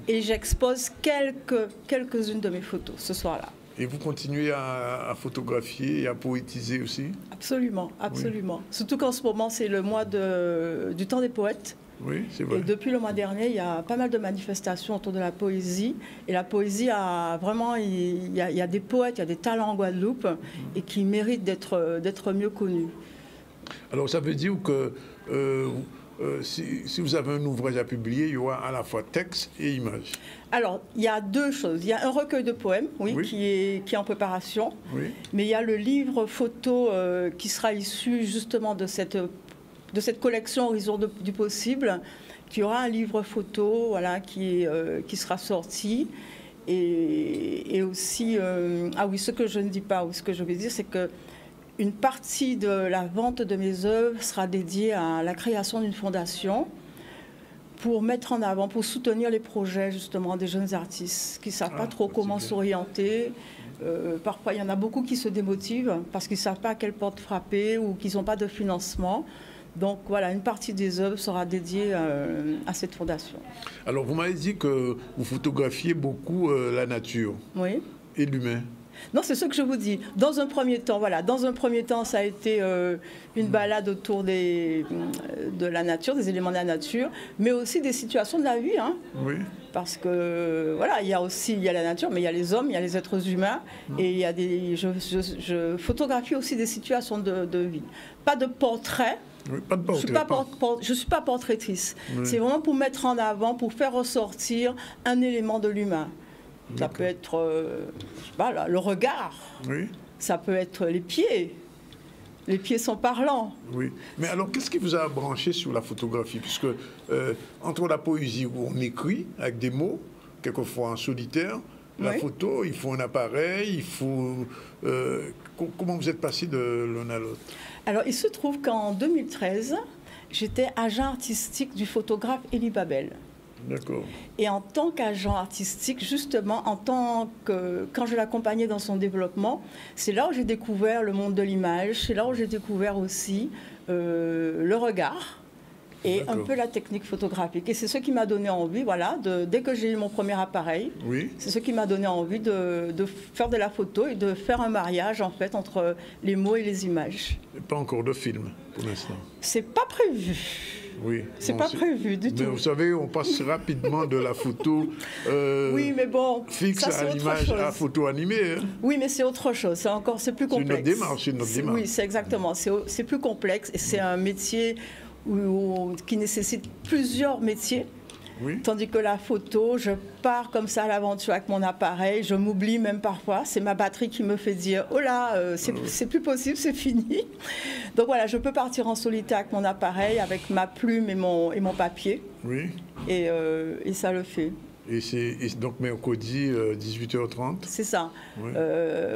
Speaker 18: Et j'expose quelques-unes de mes photos ce soir-là.
Speaker 1: Et vous continuez à photographier et à poétiser aussi?
Speaker 18: Absolument, absolument. Oui. Surtout qu'en ce moment, c'est le mois du temps des poètes.
Speaker 1: Oui, c'est vrai.
Speaker 18: Et depuis le mois dernier, il y a pas mal de manifestations autour de la poésie. Et la poésie a vraiment... Il y a des poètes, il y a des talents en Guadeloupe et qui méritent d'être mieux connus.
Speaker 1: Alors, ça veut dire que... si vous avez un ouvrage à publier, il y aura à la fois texte et image.
Speaker 18: Alors, il y a deux choses. Il y a un recueil de poèmes, qui est en préparation. Oui. Mais il y a le livre photo qui sera issu justement de cette collection Horizon du possible, qui aura un livre photo qui sera sorti. Et aussi, ce que je ne dis pas, ou ce que je vais dire, c'est que une partie de la vente de mes œuvres sera dédiée à la création d'une fondation pour mettre en avant, pour soutenir les projets justement des jeunes artistes qui ne savent pas trop comment s'orienter. Parfois, il y en a beaucoup qui se démotivent parce qu'ils ne savent pas à quelle porte frapper ou qu'ils n'ont pas de financement. Donc voilà, une partie des œuvres sera dédiée à cette fondation.
Speaker 1: Alors, vous m'avez dit que vous photographiez beaucoup la nature et l'humain.
Speaker 18: Non, c'est ce que je vous dis. Dans un premier temps, ça a été une balade autour de la nature, des éléments de la nature, mais aussi des situations de la vie.
Speaker 1: Oui.
Speaker 18: Parce que, il y a la nature, mais il y a les hommes, il y a les êtres humains, et je photographie aussi des situations de vie. Pas de portrait.
Speaker 1: Oui, pas de portrait,
Speaker 18: je ne suis pas portraitrice.
Speaker 1: Oui.
Speaker 18: C'est vraiment pour mettre en avant, pour faire ressortir un élément de l'humain. Ça peut être le regard, ça peut être les pieds. Les pieds sont parlants.
Speaker 1: Oui, mais alors qu'est-ce qui vous a branché sur la photographie? Puisque entre la poésie où on écrit avec des mots, quelquefois en solitaire, la photo, il faut un appareil, il faut... comment vous êtes passé de l'un à l'autre?
Speaker 18: Alors il se trouve qu'en 2013, j'étais agent artistique du photographe Élie Babel.
Speaker 1: D'accord.
Speaker 18: Et en tant qu'agent artistique, justement, quand je l'accompagnais dans son développement, c'est là où j'ai découvert le monde de l'image, c'est là où j'ai découvert aussi le regard et un peu la technique photographique. Et c'est ce qui m'a donné envie, dès que j'ai eu mon premier appareil, c'est ce qui m'a donné envie de faire de la photo et de faire un mariage, en fait, entre les mots et les images.
Speaker 1: Et pas encore de film, pour l'instant?
Speaker 18: C'est pas prévu.
Speaker 1: Oui.
Speaker 18: C'est pas prévu du tout.
Speaker 1: Mais vous savez, on passe rapidement de la photo fixe à l'image à photo animée. Hein.
Speaker 18: Oui, mais c'est autre chose. C'est plus complexe.
Speaker 1: C'est une autre démarche.
Speaker 18: Oui, c'est exactement. C'est plus complexe et c'est un métier qui nécessite plusieurs métiers.
Speaker 1: Oui.
Speaker 18: Tandis que la photo, je pars comme ça à l'aventure avec mon appareil, je m'oublie même parfois, c'est ma batterie qui me fait dire « Oh là, c'est plus possible, c'est fini ». Donc voilà, je peux partir en solitaire avec mon appareil, avec ma plume et mon papier.
Speaker 1: Oui.
Speaker 18: Et ça le fait.
Speaker 1: Et c'est donc mercredi 18h30.
Speaker 18: C'est ça,
Speaker 1: Oui.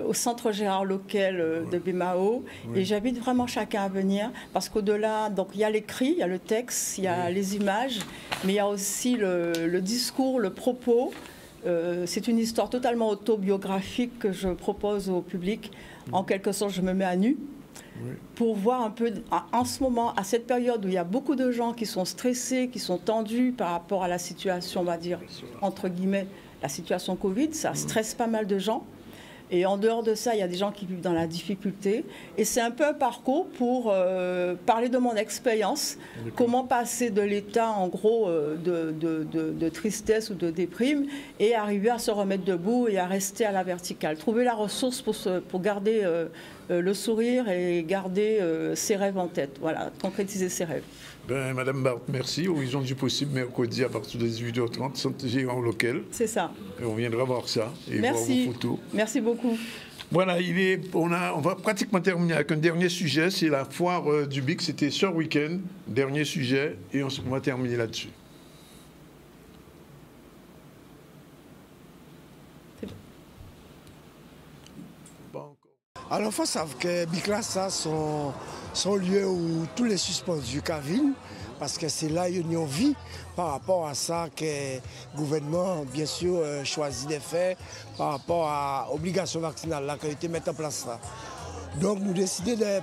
Speaker 18: Au centre Gérard Loquel de BMAO.
Speaker 1: Oui.
Speaker 18: Et j'invite vraiment chacun à venir parce qu'au-delà, donc il y a l'écrit, il y a le texte, il y a les images, mais il y a aussi le discours, le propos. C'est une histoire totalement autobiographique que je propose au public. En quelque sorte, je me mets à nu.
Speaker 1: Oui.
Speaker 18: Pour voir un peu, en ce moment, à cette période où il y a beaucoup de gens qui sont stressés, qui sont tendus par rapport à la situation, on va dire, entre guillemets, la situation Covid, ça stresse pas mal de gens. Et en dehors de ça, il y a des gens qui vivent dans la difficulté. Et c'est un peu un parcours pour parler de mon expérience, comment passer de l'état, en gros, de tristesse ou de déprime, et arriver à se remettre debout et à rester à la verticale. Trouver la ressource pour garder le sourire et garder ses rêves en tête. Voilà, concrétiser ses rêves.
Speaker 1: Ben, Madame Barthes, merci. Horizon du possible, mercredi à partir de 18h30, centre Gérard Loquel.
Speaker 18: C'est ça.
Speaker 1: Et on viendra voir ça et
Speaker 18: Merci.
Speaker 1: voir vos photos.
Speaker 18: Merci beaucoup.
Speaker 1: Voilà, on va pratiquement terminer avec un dernier sujet, c'est la foire du BIC, c'était ce week-end, dernier sujet, et on va terminer là-dessus.
Speaker 19: Alors, il faut savoir que BIC-là, ça, sont lieux où tous les suspendus viennent, parce que c'est là où ils ont vie par rapport à ça que le gouvernement, bien sûr, choisit de faire par rapport à l'obligation vaccinale là, qui a été mise en place là. Donc, nous décidons de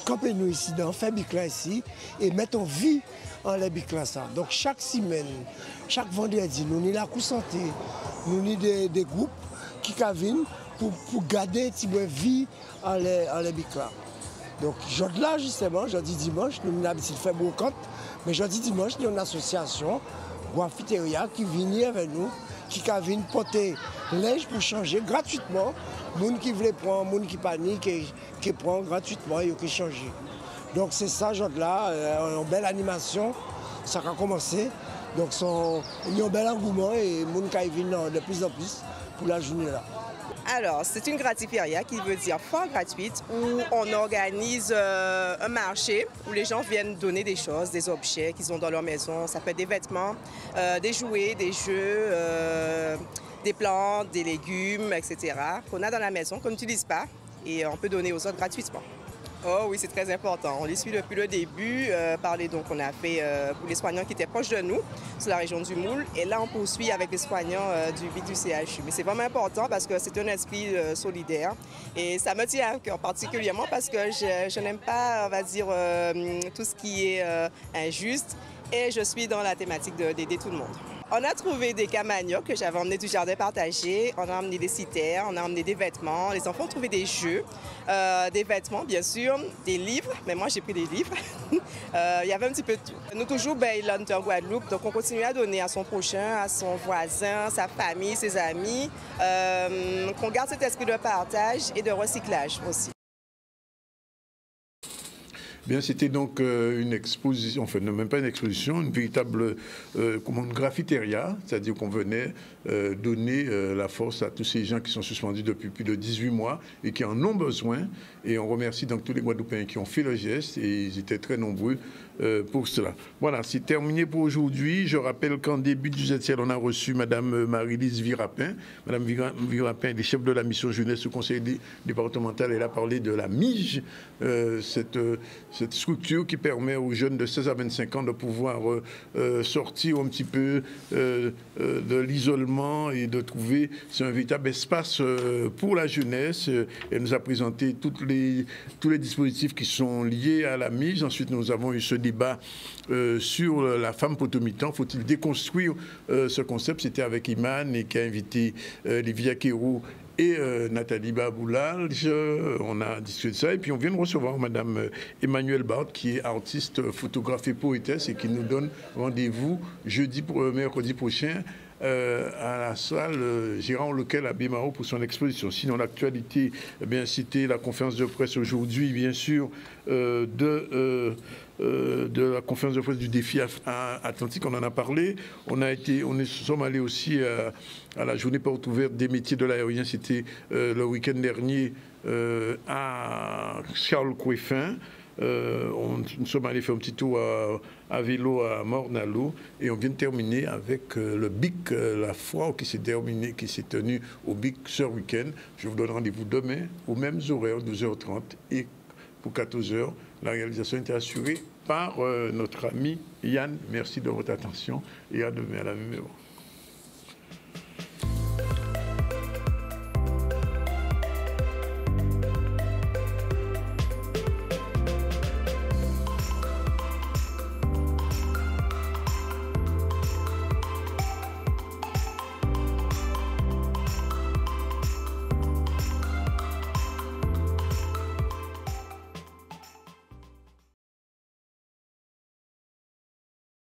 Speaker 19: camper nous ici, de faire BIC-là ici, et mettre en vie en les BIC-là ça. Donc, chaque semaine, chaque vendredi, nous avons la cour santé, nous avons des groupes qui viennent pour garder une vie en les BIC-là. Donc, là, justement, jeudi dimanche, nous avons l'habitude de faire brocante, mais jeudi dimanche, nous avons une association, Guafiteria, qui vient avec nous, qui vient porter linge pour changer gratuitement. Les gens qui veulent prendre, les gens qui paniquent, qui prennent gratuitement et qui changent. Donc, c'est ça, là, une belle animation, ça a commencé. Donc, il y a un bel engouement et les gens qui viennent de plus en plus pour la journée là.
Speaker 20: Alors, c'est une gratiferia qui veut dire foire gratuite où on organise un marché où les gens viennent donner des choses, des objets qu'ils ont dans leur maison. Ça peut être des vêtements, des jouets, des jeux, des plantes, des légumes, etc. qu'on a dans la maison, qu'on n'utilise pas et on peut donner aux autres gratuitement. Oh oui, c'est très important. On les suit depuis le début. Donc, on a fait pour les soignants qui étaient proches de nous, sur la région du Moule. Et là, on poursuit avec les soignants du BIC du CHU. Mais c'est vraiment important parce que c'est un esprit solidaire. Et ça me tient à cœur particulièrement parce que je n'aime pas, on va dire, tout ce qui est injuste. Et je suis dans la thématique d'aider tout le monde. On a trouvé des camaniocs que j'avais emmenés du jardin partagé, on a emmené des citerres, on a emmené des vêtements, les enfants ont trouvé des jeux, des vêtements bien sûr, des livres, mais moi j'ai pris des livres. Il y avait un petit peu de tout. Nous toujours Hunter Guadeloupe, donc on continue à donner à son prochain, à son voisin, sa famille, ses amis, qu'on garde cet esprit de partage et de recyclage aussi.
Speaker 1: Bien, c'était donc une exposition, enfin non, même pas une exposition, une véritable une graffiteria, c'est-à-dire qu'on venait donner la force à tous ces gens qui sont suspendus depuis plus de 18 mois et qui en ont besoin. Et on remercie donc tous les Guadeloupéens qui ont fait le geste et ils étaient très nombreux pour cela. Voilà, c'est terminé pour aujourd'hui. Je rappelle qu'en début du ZCL, on a reçu Mme Marie-Lise Virapin. Mme Virapin est chef de la mission jeunesse au conseil départemental. Elle a parlé de la MIGE, cette structure qui permet aux jeunes de 16 à 25 ans de pouvoir sortir un petit peu de l'isolement et de trouver un véritable espace pour la jeunesse. Elle nous a présenté tous les dispositifs qui sont liés à la MIGE. Ensuite, nous avons eu ce débat sur la femme potomitan. Faut-il déconstruire ce concept? C'était avec Iman et qui a invité Livia Kérou et Nathalie Baboulage. On a discuté de ça. Et puis on vient de recevoir Mme Emmanuelle Barthes, qui est artiste, photographe et poétesse et qui nous donne rendez-vous mercredi prochain à la salle Gérard Loquel à BMAO pour son exposition. Sinon, l'actualité, c'était la conférence de presse aujourd'hui, bien sûr, de la conférence de presse du défi atlantique, on en a parlé. Nous sommes allés aussi à la journée porte ouverte des métiers de l'aérien, c'était le week-end dernier à Charles Coueffin. Nous sommes allés faire un petit tour à vélo à Morne-à-l'Eau et on vient de terminer avec le BIC, la foire qui s'est tenue au BIC ce week-end. Je vous donne rendez-vous demain aux mêmes horaires, 12h30 et pour 14h. La réalisation était assurée par notre ami Yann. Merci de votre attention et à demain à la même heure.